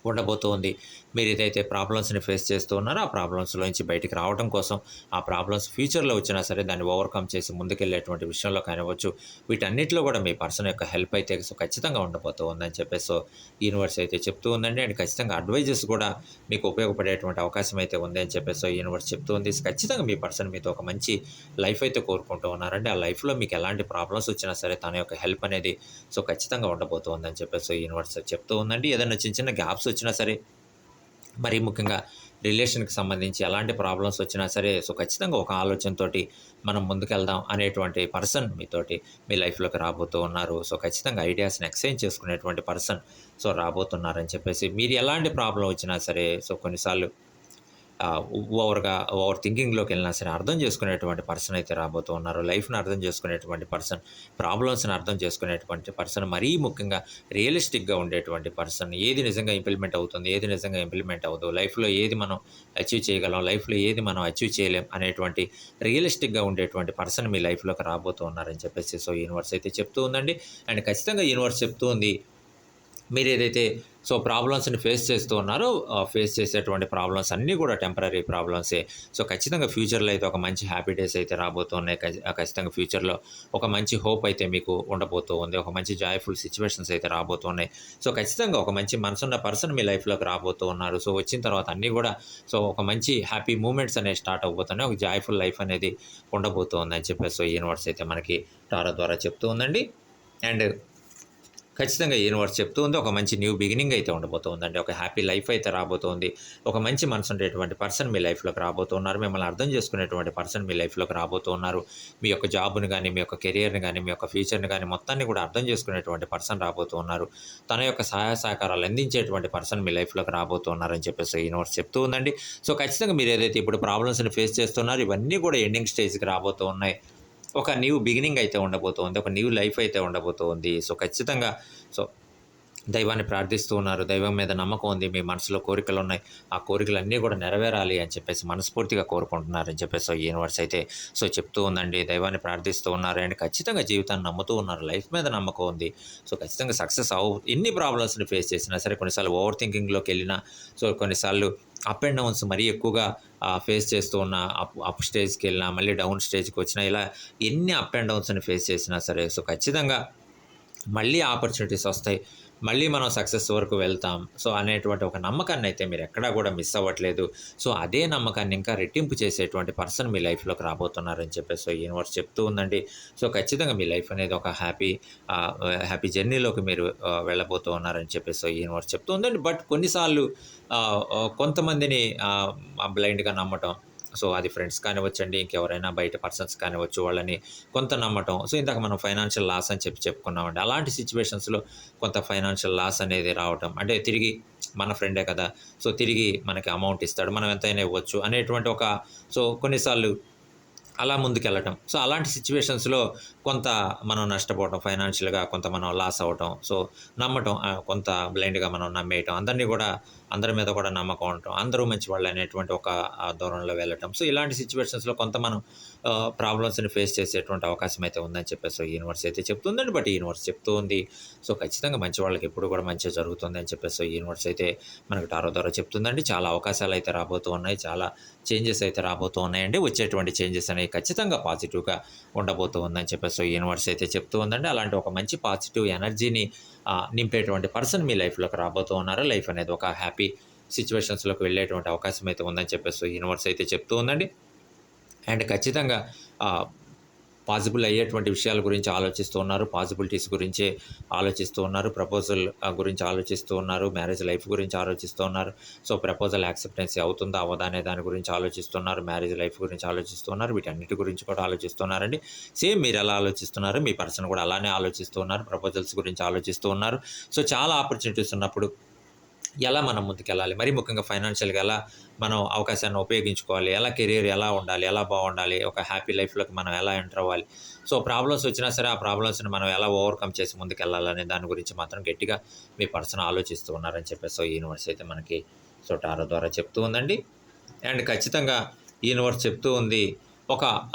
ఉండబోతోంది. మీరేదైతే ప్రాబ్లమ్స్‌ని ఫేస్ చేస్తూ ఉన్నారో, ఆ ప్రాబ్లమ్స్‌లోంచి బయటికి రావడం కోసం, ఆ ప్రాబ్లమ్స్ ఫ్యూచర్‌లో వచ్చినా సరే దాన్ని ఓవర్‌కమ్ చేసి ముందుకెళ్ళేటువంటి విషయంలో కానివ్వచ్చు, వీటన్నిటిలో కూడా మీ పర్సన్ యొక్క హెల్ప్ అయితే సో, ఖచ్చితంగా ఉండబోతూ ఉందని చెప్పేసి సో, యూనివర్స్ అయితే చెప్తూ ఉందండి. అండ్ ఖచ్చితంగా అడ్వైజెస్ కూడా మీకు ఉపయోగపడేటువంటి అవకాశం అయితే ఉంది అని చెప్పేసి సో, యూనివర్స్ చెప్తూ ఉంది. ఖచ్చితంగా మీ పర్సన్ మీతో ఒక మంచి లైఫ్ అయితే కోరుకుంటూ ఉన్నారండి. ఆ లైఫ్‌లో మీకు ఎలాంటి ప్రాబ్లమ్స్ వచ్చినా సరే తన యొక్క హెల్ప్ అనేది సో, ఖచ్చితంగా ఉండబోతోందని చెప్పేసి యూనివర్స్ చెప్తూ ఉందండి. ఏదైనా చిన్న గ్యాప్స్ వచ్చినా సరే, మరీ ముఖ్యంగా రిలేషన్‌కి సంబంధించి ఎలాంటి ప్రాబ్లమ్స్ వచ్చినా సరే, సో, ఖచ్చితంగా ఒక ఆలోచనతోటి మనం ముందుకెళ్దాం అనేటువంటి పర్సన్ మీ లైఫ్‌లోకి రాబోతూ ఉన్నారు. సో, ఖచ్చితంగా ఐడియాస్‌ని ఎక్స్‌చేంజ్ చేసుకునేటువంటి పర్సన్ సో, రాబోతున్నారని చెప్పేసి మీరు ఎలాంటి ప్రాబ్లమ్ వచ్చినా సరే, సో, కొన్నిసార్లు ఓవర్ థింకింగ్‌లోకి వెళ్ళినా సరే అర్థం చేసుకునేటువంటి పర్సన్ అయితే రాబోతూ ఉన్నారు. లైఫ్‌ని అర్థం చేసుకునేటువంటి పర్సన్, ప్రాబ్లమ్స్‌ని అర్థం చేసుకునేటువంటి పర్సన్, మరీ ముఖ్యంగా రియలిస్టిక్‌గా ఉండేటువంటి పర్సన్. ఏది నిజంగా ఇంప్లిమెంట్ అవుతుంది, ఏది నిజంగా ఇంప్లిమెంట్ అవ్వదు, లైఫ్‌లో ఏది మనం అచీవ్ చేయగలం, లైఫ్‌లో ఏది మనం అచీవ్ చేయలేం అనేటువంటి రియలిస్టిక్‌గా ఉండేటువంటి పర్సన్ మీ లైఫ్‌లోకి రాబోతూ ఉన్నారని చెప్పేసి యూనివర్స్ అయితే చెప్తూ ఉందండి. అండ్ ఖచ్చితంగా యూనివర్స్ చెప్తూ ఉంది, మీరేదైతే ప్రాబ్లమ్స్‌ని ఫేస్ చేస్తూ ఉన్నారో, ఫేస్ చేసేటువంటి ప్రాబ్లమ్స్ అన్నీ కూడా టెంపరరీ ప్రాబ్లమ్సే. ఖచ్చితంగా ఫ్యూచర్‌లో అయితే ఒక మంచి హ్యాపీ డేస్ అయితే రాబోతున్నాయి. ఖచ్చితంగా ఫ్యూచర్‌లో ఒక మంచి హోప్ అయితే మీకు ఉండబోతూ ఉంది. ఒక మంచి జాయ్‌ఫుల్ సిట్యుయేషన్స్ అయితే రాబోతున్నాయి. ఖచ్చితంగా ఒక మంచి మనసున్న పర్సన్ మీ లైఫ్‌లోకి రాబోతూ ఉన్నారు. వచ్చిన తర్వాత అన్నీ కూడా ఒక మంచి హ్యాపీ మూమెంట్స్ అనేవి స్టార్ట్ అవ్వబోతున్నాయి. ఒక జాయ్‌ఫుల్ లైఫ్ అనేది ఉండబోతూ ఉందని చెప్పేసి యూనివర్స్ అయితే మనకి టారో ద్వారా చెప్తూ ఉందండి. అండ్ ఖచ్చితంగా యూనివర్స్ చెప్తూ ఉంది, ఒక మంచి న్యూ బిగినింగ్ అయితే ఉండబోతుందండి. ఒక హ్యాపీ లైఫ్ అయితే రాబోతోంది. ఒక మంచి మనసు ఉండేటువంటి పర్సన్ మీ లైఫ్‌లోకి రాబోతున్నారు. మిమ్మల్ని అర్థం చేసుకునేటువంటి పర్సన్ మీ లైఫ్‌లోకి రాబోతూ ఉన్నారు. మీ యొక్క జాబ్‌ని గాని, మీ యొక్క కెరియర్‌ని గాని, మీ యొక్క ఫ్యూచర్‌ని గాని మొత్తాన్ని కూడా అర్థం చేసుకునేటువంటి పర్సన్ రాబోతూ ఉన్నారు. తన యొక్క సహాయ సహకారాలు అందించేటువంటి పర్సన్ మీ లైఫ్‌లోకి రాబోతూ ఉన్నారని చెప్పేసి యూనివర్స్ చెప్తూ ఉందండి. ఖచ్చితంగా మీరు ఏదైతే ఇప్పుడు ప్రాబ్లమ్స్‌ని ఫేస్ చేస్తున్నారో ఇవన్నీ కూడా ఎండింగ్ స్టేజ్‌కి రాబోతూ ఉన్నాయి. ఒక న్యూ బిగినింగ్ అయితే ఉండబోతోంది. ఒక న్యూ లైఫ్ అయితే ఉండబోతోంది. ఖచ్చితంగా సో, దైవాన్ని ప్రార్థిస్తూ ఉన్నారు. దైవం మీద నమ్మకం ఉంది. మీ మనసులో కోరికలున్నాయి. ఆ కోరికలన్నీ కూడా నెరవేరాలి అని చెప్పేసి మనస్ఫూర్తిగా కోరుకుంటున్నారని చెప్పేసి యూనివర్స్ అయితే చెప్తూ ఉందండి. దైవాన్ని ప్రార్థిస్తూ ఉన్నారు. అండ్ ఖచ్చితంగా జీవితాన్ని నమ్ముతూ ఉన్నారు. లైఫ్ మీద నమ్మకం ఉంది. ఖచ్చితంగా సక్సెస్ ఎన్ని ప్రాబ్లమ్స్‌ని ఫేస్ చేసినా సరే, కొన్నిసార్లు ఓవర్ థింకింగ్‌లోకెళ్ళినా, కొన్నిసార్లు అప్ అండ్ డౌన్స్ మరీ ఎక్కువగా ఫేస్ చేస్తూ ఉన్న అప్ స్టేజ్‌కెళ్ళినా, మళ్ళీ డౌన్ స్టేజ్‌కొచ్చినా, ఇలా ఎన్ని అప్ అండ్ డౌన్స్‌ని ఫేస్ చేసినా సరే, ఖచ్చితంగా మళ్ళీ ఆపర్చునిటీస్ వస్తాయి. మళ్ళీ మనం సక్సెస్ వరకు వెళ్తాం. అనేటువంటి ఒక నమ్మకాన్నయితే మీరెక్కడా గూడా మిస్ అవ్వట్లేదు. అదే నమ్మకాన్ని ఇంకా రెట్టింపు చేసేటువంటి పర్సన్ మీ లైఫ్‌లోకి రాబోతున్నారని చెప్పేసి యూనివర్స్ చెప్తూ ఉందండి. ఖచ్చితంగా మీ లైఫ్ అనేది ఒక హ్యాపీ జర్నీలోకి మీరు వెళ్ళబోతూ ఉన్నారని చెప్పేసి యూనివర్స్ చెప్తూ ఉందండి. బట్ కొన్నిసార్లు కొంతమందిని బ్లైండ్‌గా నమ్మటం, అది ఫ్రెండ్స్ కానివ్వచ్చండి, ఇంకెవరైనా బయట పర్సన్స్ కానివ్వచ్చు, వాళ్ళని కొంత నమ్మటం. ఇందాక మనం ఫైనాన్షియల్ లాస్ అని చెప్పుకున్నామండి. అలాంటి సిట్యుయేషన్స్‌లో కొంత ఫైనాన్షియల్ లాస్ అనేది రావటం. అంటే తిరిగి మన ఫ్రెండే కదా! తిరిగి మనకి అమౌంట్ ఇస్తాడు, మనం ఎంతైనా ఇవ్వచ్చు అనేటువంటి ఒక కొన్నిసార్లు అలా ముందుకెళ్ళటం. అలాంటి సిట్యుయేషన్స్‌లో కొంత మనం నష్టపోవటం, ఫైనాన్షియల్‌గా కొంత మనం లాస్ అవ్వటం. నమ్మటం, కొంత బ్లైండ్‌గా మనం నమ్మేయటం. అందరి మీద కూడా నమ్మకం ఉండటం. అందరూ మంచివాళ్ళే అనేటువంటి ఒక ధోరణిలో వెళ్ళటం. ఇలాంటి సిట్యుయేషన్స్‌లో కొంత మనం ప్రాబ్లమ్స్‌ని ఫేస్ చేసేటువంటి అవకాశం అయితే ఉందని చెప్పేసి యూనివర్స్ అయితే చెప్తుందండి. బట్ యూనివర్స్ చెప్తూ ఉంది, ఖచ్చితంగా మంచి వాళ్ళకి ఎప్పుడు కూడా మంచే జరుగుతుంది అని చెప్పేసి యూనివర్స్ అయితే మనకు టారో ద్వారా చెప్తుందండి. చాలా అవకాశాలు అయితే రాబోతూ ఉన్నాయి. చాలా చేంజెస్ అయితే రాబోతూ ఉన్నాయండి. వచ్చేటువంటి చేంజెస్ అనేవి ఖచ్చితంగా పాజిటివ్‌గా ఉండబోతూ ఉందని చెప్పేసి యూనివర్స్ అయితే చెప్తూ ఉందండి. అలాంటి ఒక మంచి పాజిటివ్ ఎనర్జీని నింపేటువంటి పర్సన్ మీ లైఫ్‌లోకి రాబోతూ ఉన్నారు. లైఫ్ అనేది ఒక హ్యాపీ సిట్యుయేషన్స్‌లోకి వెళ్ళేటువంటి అవకాశం అయితే ఉందని చెప్పేసి యూనివర్స్ అయితే చెప్తూ ఉందండి. అండ్ ఖచ్చితంగా ఆహ్, పాజిబుల్ అయ్యేటువంటి విషయాల గురించి ఆలోచిస్తూ ఉన్నారు. పాజిబిలిటీస్ గురించే ఆలోచిస్తూ ఉన్నారు. ప్రపోజల్ గురించి ఆలోచిస్తూ ఉన్నారు. మ్యారేజ్ లైఫ్ గురించి ఆలోచిస్తూ ఉన్నారు. ప్రపోజల్ యాక్సెప్టెన్సీ అవుతుందా? అవ్వదా? అనే దాని గురించి ఆలోచిస్తున్నారు. మ్యారేజ్ లైఫ్ గురించి ఆలోచిస్తూ ఉన్నారు. వీటన్నిటి గురించి కూడా ఆలోచిస్తున్నారండి. సేమ్ మీరెలా ఆలోచిస్తున్నారో మీ పర్సన్ కూడా అలానే ఆలోచిస్తూ ఉన్నారు. ప్రపోజల్స్ గురించి ఆలోచిస్తూ ఉన్నారు. చాలా ఆపర్చునిటీస్ ఉన్నప్పుడు ఎలా మనం ముందుకెళ్ళాలి? మరీ ముఖ్యంగా ఫైనాన్షియల్‌గా ఎలా మనం అవకాశాన్ని ఉపయోగించుకోవాలి? ఎలా కెరియర్ ఎలా ఉండాలి? ఎలా బాగుండాలి? ఒక హ్యాపీ లైఫ్‌లోకి మనం ఎలా ఎంటర్ అవ్వాలి? ప్రాబ్లమ్స్ వచ్చినా సరే, ఆ ప్రాబ్లమ్స్‌ని మనం ఎలా ఓవర్‌కమ్ చేసి ముందుకెళ్ళాలనే దాని గురించి మాత్రం గట్టిగా మీ పర్సన్ ఆలోచిస్తూ ఉన్నారని చెప్పేసి యూనివర్స్ అయితే మనకి టారో ద్వారా చెప్తూ ఉందండి. అండ్ ఖచ్చితంగా యూనివర్స్ చెప్తూ ఉంది, ఒక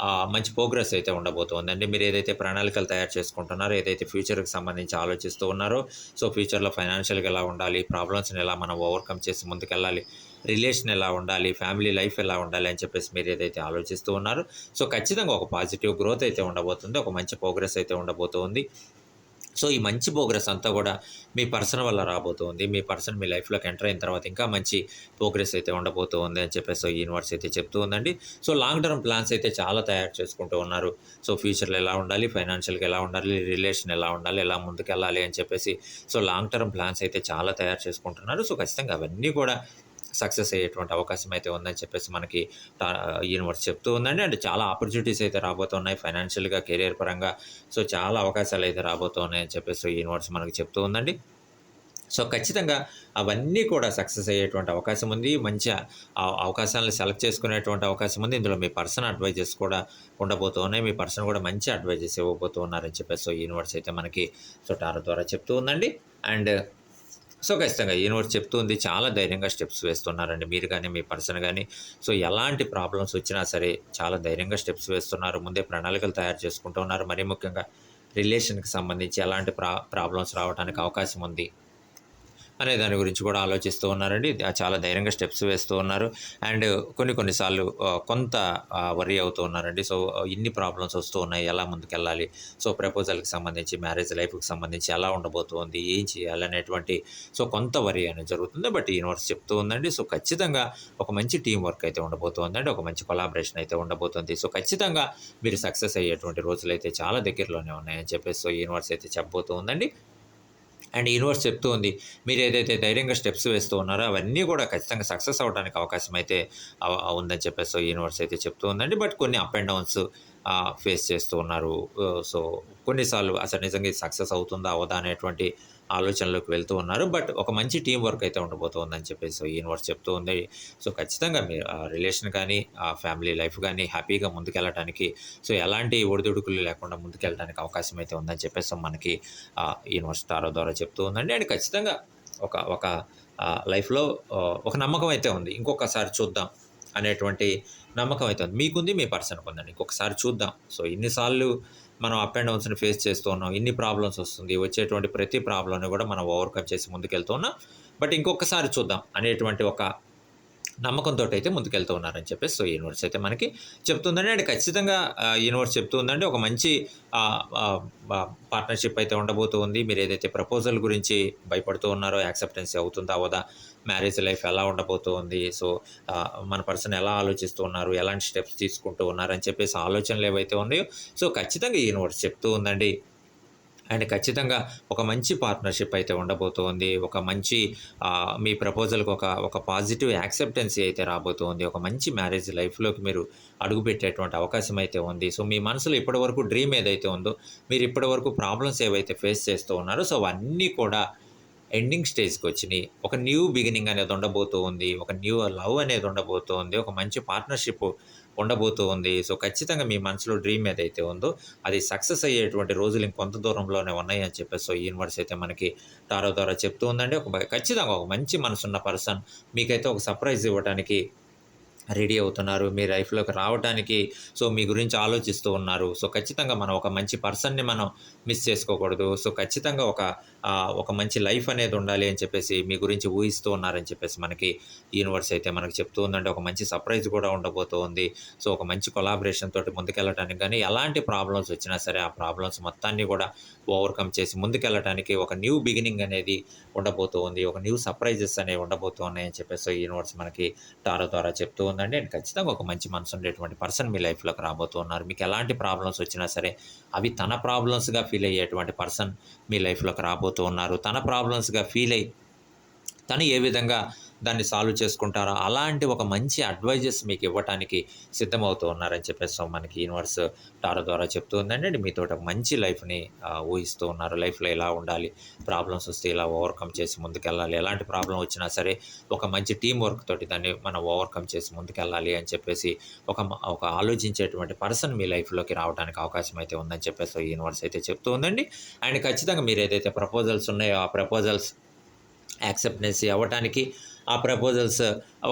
మంచి ప్రోగ్రెస్ అయితే ఉండబోతోందండి. మీరు ఏదైతే ప్రణాళికలు తయారు చేసుకుంటున్నారో, ఏదైతే ఫ్యూచర్‌కి సంబంధించి ఆలోచిస్తూ ఉన్నారో, ఫ్యూచర్‌లో ఫైనాన్షియల్‌గా ఎలా ఉండాలి? ప్రాబ్లమ్స్‌ని ఎలా మనం ఓవర్‌కమ్ చేసి ముందుకెళ్ళాలి? రిలేషన్ ఎలా ఉండాలి? ఫ్యామిలీ లైఫ్ ఎలా ఉండాలి? అని చెప్పేసి మీరు ఏదైతే ఆలోచిస్తూ ఉన్నారో, ఖచ్చితంగా ఒక పాజిటివ్ గ్రోత్ అయితే ఉండబోతుంది. ఒక మంచి ప్రోగ్రెస్ అయితే ఉండబోతుంది. ఈ మంచి ప్రోగ్రెస్ అంతా కూడా మీ పర్సన్ వల్ల రాబోతుంది. మీ పర్సన్ మీ లైఫ్‌లోకి ఎంటర్ అయిన తర్వాత ఇంకా మంచి ప్రోగ్రెస్ అయితే ఉండబోతుంది అని చెప్పేసి యూనివర్స్ అయితే చెప్తూ ఉందండి. లాంగ్ టర్మ్ ప్లాన్స్ అయితే చాలా తయారు చేసుకుంటూ ఉన్నారు. ఫ్యూచర్‌లో ఎలా ఉండాలి? ఫైనాన్షియల్‌గా ఎలా ఉండాలి? రిలేషన్ ఎలా ఉండాలి? ఎలా ముందుకెళ్ళాలి? అని చెప్పేసి లాంగ్ టర్మ్ ప్లాన్స్ అయితే చాలా తయారు చేసుకుంటున్నారు. ఖచ్చితంగా అవన్నీ కూడా సక్సెస్ అయ్యేటువంటి అవకాశం అయితే ఉందని చెప్పేసి మనకి యూనివర్స్ చెప్తూ ఉందండి. అండ్ చాలా ఆపర్చునిటీస్ అయితే రాబోతున్నాయి. ఫైనాన్షియల్‌గా, కెరియర్ పరంగా చాలా అవకాశాలు అయితే రాబోతున్నాయని చెప్పేసి యూనివర్స్ మనకి చెప్తూ ఉందండి. సో ఖచ్చితంగా అవన్నీ కూడా సక్సెస్ అయ్యేటువంటి అవకాశం ఉంది. మంచి అవకాశాలను సెలెక్ట్ చేసుకునేటువంటి అవకాశం ఉంది. ఇందులో మీ పర్సనల్ అడ్వైజెస్ కూడా ఉండబోతూ ఉన్నాయి. మీ పర్సన్ కూడా మంచి అడ్వైజెస్ ఇవ్వబోతూ ఉన్నారని చెప్పేసి సో యూనివర్స్ అయితే మనకి సో టారో ద్వారా చెప్తూ ఉందండి. అండ్ సో ఖచ్చితంగా యూనివర్స్ చెప్తూ ఉంది, చాలా ధైర్యంగా స్టెప్స్ వేస్తున్నారండి మీరు కానీ, మీ పర్సన్ కానీ. సో ఎలాంటి ప్రాబ్లమ్స్ వచ్చినా సరే చాలా ధైర్యంగా స్టెప్స్ వేస్తున్నారు. ముందే ప్రణాళికలు తయారు చేసుకుంటూ ఉన్నారు. మరీ ముఖ్యంగా రిలేషన్‌కి సంబంధించి ఎలాంటి ప్రాబ్లమ్స్ రావడానికి అవకాశం ఉంది అనే దాని గురించి కూడా ఆలోచిస్తూ ఉన్నారండి. చాలా ధైర్యంగా స్టెప్స్ వేస్తూ ఉన్నారు. అండ్ కొన్ని సార్లు కొంత వర్రీ అవుతూ ఉన్నారండి. సో ఇన్ని ప్రాబ్లమ్స్ వస్తూ ఉన్నాయి, ఎలా ముందుకెళ్ళాలి, సో ప్రపోజల్‌కి సంబంధించి, మ్యారేజ్ లైఫ్‌కి సంబంధించి ఎలా ఉండబోతోంది, ఏం చేయాలి అనేటువంటి సో కొంత వర్రీ అనేది జరుగుతుంది. బట్ యూనివర్స్ చెప్తూ ఉందండి, సో ఖచ్చితంగా ఒక మంచి టీం వర్క్ అయితే ఉండబోతోందండి. ఒక మంచి కొలాబరేషన్ అయితే ఉండబోతుంది. సో ఖచ్చితంగా మీరు సక్సెస్ అయ్యేటువంటి రోజులైతే చాలా దగ్గరలోనే ఉన్నాయని చెప్పేసి సో యూనివర్స్ అయితే చెప్పబోతూ ఉందండి. అండ్ యూనివర్స్ చెప్తూ ఉంది, మీరు ఏదైతే ధైర్యంగా స్టెప్స్ వేస్తూ ఉన్నారో అవన్నీ కూడా ఖచ్చితంగా సక్సెస్ అవ్వడానికి అవకాశం అయితే ఉందని చెప్పేసి సో యూనివర్స్ అయితే చెప్తూ ఉందండి. బట్ కొన్ని అప్ అండ్ డౌన్స్ ఫేస్ చేస్తూ ఉన్నారు. సో కొన్నిసార్లు అసలు నిజంగా ఇది సక్సెస్ అవుతుందా అవదా అనేటువంటి ఆలోచనలోకి వెళ్తూ ఉన్నారు. బట్ ఒక మంచి టీం వర్క్ అయితే ఉండబోతోందని చెప్పేసి సో యూనివర్స్ చెప్తూ ఉంది. సో ఖచ్చితంగా మీరు రిలేషన్ కానీ, ఫ్యామిలీ లైఫ్ కానీ హ్యాపీగా ముందుకెళ్ళటానికి సో ఎలాంటి ఒడిదుడుకులు లేకుండా ముందుకెళ్ళడానికి అవకాశం అయితే ఉందని చెప్పేసి సో మనకి యూనివర్స్ టారో ద్వారా చెప్తూ ఉందండి. అండ్ ఖచ్చితంగా ఒక ఒక లైఫ్‌లో ఒక నమ్మకం అయితే ఉంది. ఇంకొకసారి చూద్దాం అనేటువంటి నమ్మకం అయితే ఉంది. మీకుంది, మీ పర్సన్‌కి ఉందండి. ఇంకొకసారి చూద్దాం. సో ఇన్నిసార్లు మనం అప్ అండ్ డౌన్స్‌ని ఫేస్ చేస్తూ ఉన్నాం. ఇన్ని ప్రాబ్లమ్స్ వస్తుంది. వచ్చేటువంటి ప్రతి ప్రాబ్లమ్‌ని కూడా మనం ఓవర్‌కమ్ చేసి ముందుకెళ్తూ ఉన్నాం. బట్ ఇంకొకసారి చూద్దాం అనేటువంటి ఒక నమ్మకంతోటి అయితే ముందుకెళ్తూ ఉన్నారని చెప్పేసి సో యూనివర్స్ అయితే మనకి చెప్తుందండి. అండ్ ఖచ్చితంగా యూనివర్స్ చెప్తూ ఉందండి, ఒక మంచి పార్ట్నర్‌షిప్ అయితే ఉండబోతూ ఉంది. మీరు ఏదైతే ప్రపోజల్ గురించి భయపడుతూ ఉన్నారో, యాక్సెప్టెన్స్ అవుతుందా అవ్వదా, మ్యారేజ్ లైఫ్ ఎలా ఉండబోతూ ఉంది, సో మన పర్సన్ ఎలా ఆలోచిస్తూ ఉన్నారు, ఎలాంటి స్టెప్స్ తీసుకుంటూ ఉన్నారని చెప్పేసి ఆలోచనలు ఏవైతే ఉన్నాయో సో ఖచ్చితంగా యూనివర్స్ చెప్తూ ఉందండి. అండ్ ఖచ్చితంగా ఒక మంచి పార్ట్నర్‌షిప్ అయితే ఉండబోతోంది. ఒక మంచి మీ ప్రపోజల్‌కి ఒక పాజిటివ్ యాక్సెప్టెన్సీ అయితే రాబోతోంది. ఒక మంచి మ్యారేజ్ లైఫ్‌లోకి మీరు అడుగుపెట్టేటువంటి అవకాశం అయితే ఉంది. సో మీ మనసులో ఇప్పటివరకు డ్రీమ్ ఏదైతే ఉందో, మీరు ఇప్పటివరకు ప్రాబ్లమ్స్ ఏవైతే ఫేస్ చేస్తూ ఉన్నారో సో అవన్నీ కూడా ఎండింగ్ స్టేజ్‌కొచ్చినియి. ఒక న్యూ బిగినింగ్ అనేది ఉండబోతూ ఉంది. ఒక న్యూ లవ్ అనేది ఉండబోతూ ఉంది. ఒక మంచి పార్ట్నర్‌షిప్ ఉండబోతూ ఉంది. సో ఖచ్చితంగా మీ మనసులో డ్రీమ్ ఏదైతే ఉందో అది సక్సెస్ అయ్యేటువంటి రోజులు ఇంకొంత దూరంలోనే ఉన్నాయని చెప్పేసి సో యూనివర్స్ అయితే మనకి టారో ద్వారా చెప్తూ ఉందండి. ఖచ్చితంగా ఒక మంచి మనసున్న పర్సన్ మీకైతే ఒక సర్ప్రైజ్ ఇవ్వటానికి రెడీ అవుతున్నారు. మీ లైఫ్‌లోకి రావటానికి సో మీ గురించి ఆలోచిస్తూ ఉన్నారు. సో ఖచ్చితంగా మనం ఒక మంచి పర్సన్‌ని మనం మిస్ చేసుకోకూడదు. సో ఖచ్చితంగా ఒక మంచి లైఫ్ అనేది ఉండాలి అని చెప్పేసి మీ గురించి ఊహిస్తూ ఉన్నారని చెప్పేసి మనకి యూనివర్స్ అయితే మనకు చెప్తూ ఉందండి. ఒక మంచి సర్ప్రైజ్ కూడా ఉండబోతూ ఉంది. సో ఒక మంచి కొలాబరేషన్ తోటి ముందుకెళ్ళటానికి గానీ, ఎలాంటి ప్రాబ్లమ్స్ వచ్చినా సరే ఆ ప్రాబ్లమ్స్ మొత్తాన్ని కూడా ఓవర్‌కమ్ చేసి ముందుకెళ్ళటానికి ఒక న్యూ బిగినింగ్ అనేది ఉండబోతూ ఉంది. ఒక న్యూ సర్ప్రైజెస్ అనేవి ఉండబోతూ ఉన్నాయని చెప్పేసి యూనివర్స్ మనకి టారో ద్వారా చెప్తూ ఉందండి. అండ్ ఖచ్చితంగా ఒక మంచి మనసు ఉండేటువంటి పర్సన్ మీ లైఫ్‌లోకి రాబోతూ ఉన్నారు. మీకు ఎలాంటి ప్రాబ్లమ్స్ వచ్చినా సరే అవి తన ప్రాబ్లమ్స్‌గా ఫీల్ అయ్యేటువంటి పర్సన్ మీ లైఫ్‌లోకి రాబోతూ ఉన్నారు. తన ప్రాబ్లమ్స్‌గా ఫీల్ అయ్యి తను ఏ విధంగా దాన్ని సాల్వ్ చేసుకుంటారో అలాంటి ఒక మంచి అడ్వైజెస్ మీకు ఇవ్వటానికి సిద్ధమవుతూ ఉన్నారని చెప్పేసి సో మనకి యూనివర్స్ టారో ద్వారా చెప్తూ ఉందండి. అండ్ మీతోటి ఒక మంచి లైఫ్‌ని ఊహిస్తూ ఉన్నారు. లైఫ్‌లో ఎలా ఉండాలి, ప్రాబ్లమ్స్ వస్తే ఇలా ఓవర్‌కమ్ చేసి ముందుకెళ్ళాలి, ఎలాంటి ప్రాబ్లమ్ వచ్చినా సరే ఒక మంచి టీమ్ వర్క్ తోటి దాన్ని మనం ఓవర్‌కమ్ చేసి ముందుకెళ్ళాలి అని చెప్పేసి ఒక ఆలోచించేటువంటి పర్సన్ మీ లైఫ్‌లోకి రావడానికి అవకాశం అయితే ఉందని చెప్పేసి యూనివర్స్ అయితే చెప్తూ ఉందండి. అండ్ ఖచ్చితంగా మీరు ఏదైతే ప్రపోజల్స్ ఉన్నాయో ఆ ప్రపోజల్స్ యాక్సెప్టెన్సీ అవ్వటానికి, ఆ ప్రపోజల్స్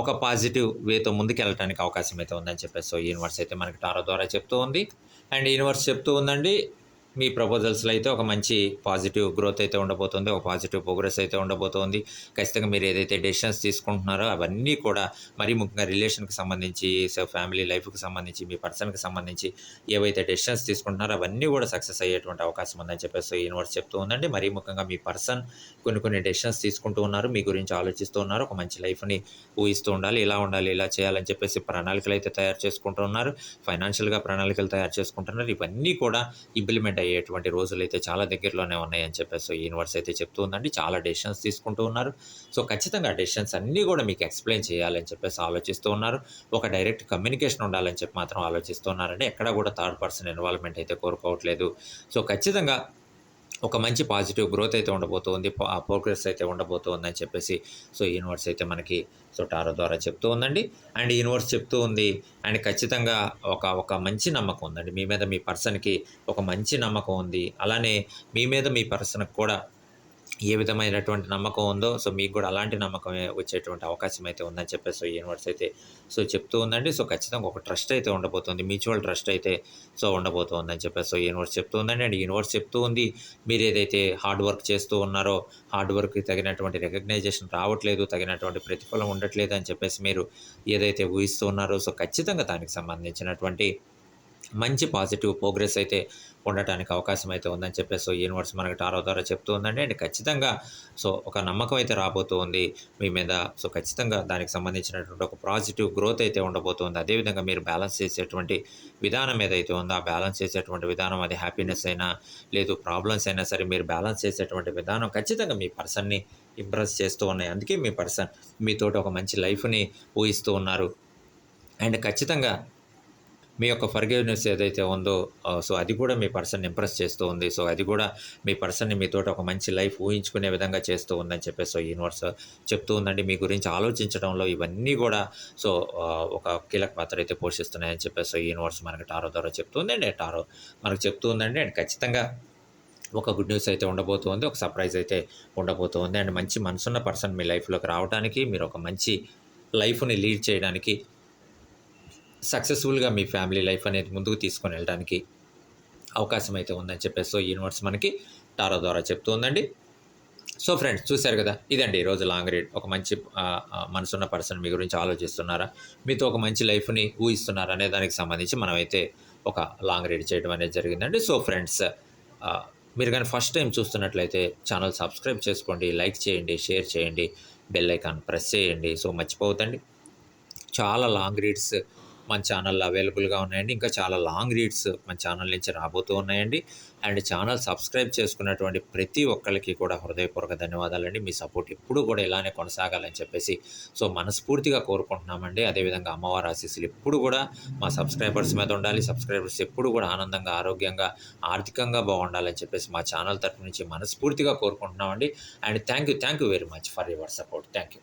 ఒక పాజిటివ్ వేతో ముందుకెళ్ళటానికి అవకాశం అయితే ఉందని చెప్పేసి సో యూనివర్స్ అయితే మనకి టారో ద్వారా చెప్తూ ఉంది. అండ్ యూనివర్స్ చెప్తూ ఉందండి, మీ ప్రపోజల్స్‌లో అయితే ఒక మంచి పాజిటివ్ గ్రోత్ అయితే ఉండబోతుంది. ఒక పాజిటివ్ ప్రోగ్రెస్ అయితే ఉండబోతోంది. ఖచ్చితంగా మీరు ఏదైతే డెసిషన్స్ తీసుకుంటున్నారో అవన్నీ కూడా మరీ ముఖ్యంగా రిలేషన్‌కి సంబంధించి, సో ఫ్యామిలీ లైఫ్‌కి సంబంధించి, మీ పర్సన్‌కి సంబంధించి ఏవైతే డెసిషన్స్ తీసుకుంటున్నారో అవన్నీ కూడా సక్సెస్ అయ్యేటువంటి అవకాశం ఉందని చెప్పేసి యూనివర్స్ చెప్తూ ఉందండి. మరీ ముఖ్యంగా మీ పర్సన్ కొన్ని డెసిషన్స్ తీసుకుంటూ ఉన్నారు. మీ గురించి ఆలోచిస్తూ ఉన్నారు. ఒక మంచి లైఫ్‌ని ఊహిస్తూ ఉండాలి. ఇలా ఉండాలి, ఇలా చేయాలని చెప్పేసి ప్రణాళికలు అయితే తయారు చేసుకుంటూ ఉన్నారు. ఫైనాన్షియల్‌గా ప్రణాళికలు తయారు చేసుకుంటున్నారు. ఇవన్నీ కూడా ఇంప్లిమెంట్ అయ్యేటువంటి రోజులైతే చాలా దగ్గరలోనే ఉన్నాయని చెప్పేసి యూనివర్స్ అయితే చెప్తూ ఉందండి. చాలా డెసిషన్స్ తీసుకుంటూ ఉన్నారు. సో ఖచ్చితంగా ఆ డెసిషన్స్ అన్నీ కూడా మీకు ఎక్స్‌ప్లెయిన్ చేయాలని చెప్పేసి ఆలోచిస్తూ ఉన్నారు. ఒక డైరెక్ట్ కమ్యూనికేషన్ ఉండాలని చెప్పి మాత్రం ఆలోచిస్తూ ఉన్నారండి. ఎక్కడా కూడా థర్డ్ పర్సన్ ఇన్వాల్వ్‌మెంట్ అయితే కోరుకోవట్లేదు. సో ఖచ్చితంగా ఒక మంచి పాజిటివ్ గ్రోత్ అయితే ఉండబోతుంది. ప్రోగ్రెస్ అయితే ఉండబోతుందని చెప్పేసి యూనివర్స్ అయితే మనకి టారో ద్వారా చెప్తూ ఉందండి. అండ్ యూనివర్స్ చెప్తూ ఉంది. అండ్ ఖచ్చితంగా ఒక మంచి నమ్మకం ఉందండి. మీ మీద మీ పర్సన్‌కి ఒక మంచి నమ్మకం ఉంది. అలానే మీ మీద మీ పర్సన్‌కి కూడా ఏ విధమైనటువంటి నమ్మకం ఉందో మీకు కూడా అలాంటి నమ్మకమే వచ్చేటువంటి అవకాశం అయితే ఉందని చెప్పేసి యూనివర్స్ అయితే చెప్తూ ఉందండి. ఖచ్చితంగా ఒక ట్రస్ట్ అయితే ఉండబోతుంది. మ్యూచువల్ ట్రస్ట్ అయితే ఉండబోతుందని చెప్పేసి యూనివర్స్ చెప్తూ ఉందండి. అండ్ యూనివర్స్ చెప్తూ ఉంది, మీరు ఏదైతే హార్డ్ వర్క్ చేస్తూ ఉన్నారో, హార్డ్ వర్క్‌కి తగినటువంటి రికగ్నైజేషన్ రావట్లేదు, తగినటువంటి ప్రతిఫలం ఉండట్లేదు అని చెప్పేసి మీరు ఏదైతే ఊహిస్తూ ఉన్నారో ఖచ్చితంగా దానికి సంబంధించినటువంటి మంచి పాజిటివ్ ప్రోగ్రెస్ అయితే ఉండటానికి అవకాశం అయితే ఉందని చెప్పేసి యూనివర్స్ మనకి టారో ద్వారా చెప్తూ ఉందండి. అండ్ ఖచ్చితంగా ఒక నమ్మకం అయితే రాబోతూ ఉంది మీ మీద. ఖచ్చితంగా దానికి సంబంధించినటువంటి ఒక పాజిటివ్ గ్రోత్ అయితే ఉండబోతుంది. అదేవిధంగా మీరు బ్యాలెన్స్ చేసేటువంటి విధానం ఏదైతే ఉందో, ఆ బ్యాలెన్స్ చేసేటువంటి విధానం అది హ్యాపీనెస్ అయినా, లేదు ప్రాబ్లమ్స్ అయినా సరే, మీరు బ్యాలెన్స్ చేసేటువంటి విధానం ఖచ్చితంగా మీ పర్సన్‌ని ఇంప్రెస్ చేస్తూ ఉన్నాయి. అందుకే మీ పర్సన్ మీతోటి ఒక మంచి లైఫ్‌ని ఊహిస్తూ ఉన్నారు. అండ్ ఖచ్చితంగా మీ యొక్క ఫర్‌గివ్‌నెస్ ఏదైతే ఉందో అది కూడా మీ పర్సన్‌ని ఇంప్రెస్ చేస్తూ ఉంది. అది కూడా మీ పర్సన్‌ని మీతోటి ఒక మంచి లైఫ్ ఊహించుకునే విధంగా చేస్తూ ఉందని చెప్పేసి యూనివర్స్ చెప్తూ ఉందండి. మీ గురించి ఆలోచించడంలో ఇవన్నీ కూడా ఒక కీలక పాత్ర అయితే పోషిస్తున్నాయని చెప్పేసి యూనివర్స్ మనకి టారో ద్వారా చెప్తుంది. అండ్ టారో మనకు చెప్తూ ఉందండి. అండ్ ఖచ్చితంగా ఒక గుడ్ న్యూస్ అయితే ఉండబోతుంది. ఒక సర్ప్రైజ్ అయితే ఉండబోతుంది. అండ్ మంచి మనసున్న పర్సన్ మీ లైఫ్‌లోకి రావడానికి, మీరు ఒక మంచి లైఫ్‌ని లీడ్ చేయడానికి, సక్సెస్‌ఫుల్‌గా మీ ఫ్యామిలీ లైఫ్ అనేది ముందుకు తీసుకొని వెళ్ళడానికి అవకాశం అయితే ఉందని చెప్పేసి యూనివర్స్ మనకి టారో ద్వారా చెప్తూ ఉందండి. ఫ్రెండ్స్, చూశారు కదా, ఇదండి ఈరోజు లాంగ్ రీడ్. ఒక మంచి మనసున్న పర్సన్ మీ గురించి ఆలోచిస్తున్నారా, మీతో ఒక మంచి లైఫ్‌ని ఊహిస్తున్నారా అనే దానికి సంబంధించి మనమైతే ఒక లాంగ్ రీడ్ చేయడం అనేది జరిగిందండి. ఫ్రెండ్స్, మీరు కానీ ఫస్ట్ టైం చూస్తున్నట్లయితే ఛానల్ సబ్స్క్రైబ్ చేసుకోండి, లైక్ చేయండి, షేర్ చేయండి, బెల్ ఐకాన్ ప్రెస్ చేయండి. మర్చిపోవద్దండి. చాలా లాంగ్ రీడ్స్ మన ఛానల్లో అవైలబుల్గా ఉన్నాయండి. ఇంకా చాలా లాంగ్ రీడ్స్ మన ఛానల్ నుంచి రాబోతూ ఉన్నాయండి. అండ్ ఛానల్ సబ్స్క్రైబ్ చేసుకున్నటువంటి ప్రతి ఒక్కరికి కూడా హృదయపూర్వక ధన్యవాదాలండి. మీ సపోర్ట్ ఎప్పుడూ కూడా ఇలానే కొనసాగాలని చెప్పేసి మనస్ఫూర్తిగా కోరుకుంటున్నామండి. అదేవిధంగా అమ్మవారి ఆశీస్సులు ఎప్పుడు కూడా మా సబ్స్క్రైబర్స్ మీద ఉండాలి. సబ్స్క్రైబర్స్ ఎప్పుడు కూడా ఆనందంగా, ఆరోగ్యంగా, ఆర్థికంగా బాగుండాలని చెప్పేసి మా ఛానల్ తరఫు నుంచి మనస్ఫూర్తిగా కోరుకుంటున్నామండి. And thank you very much for your support. Thank you.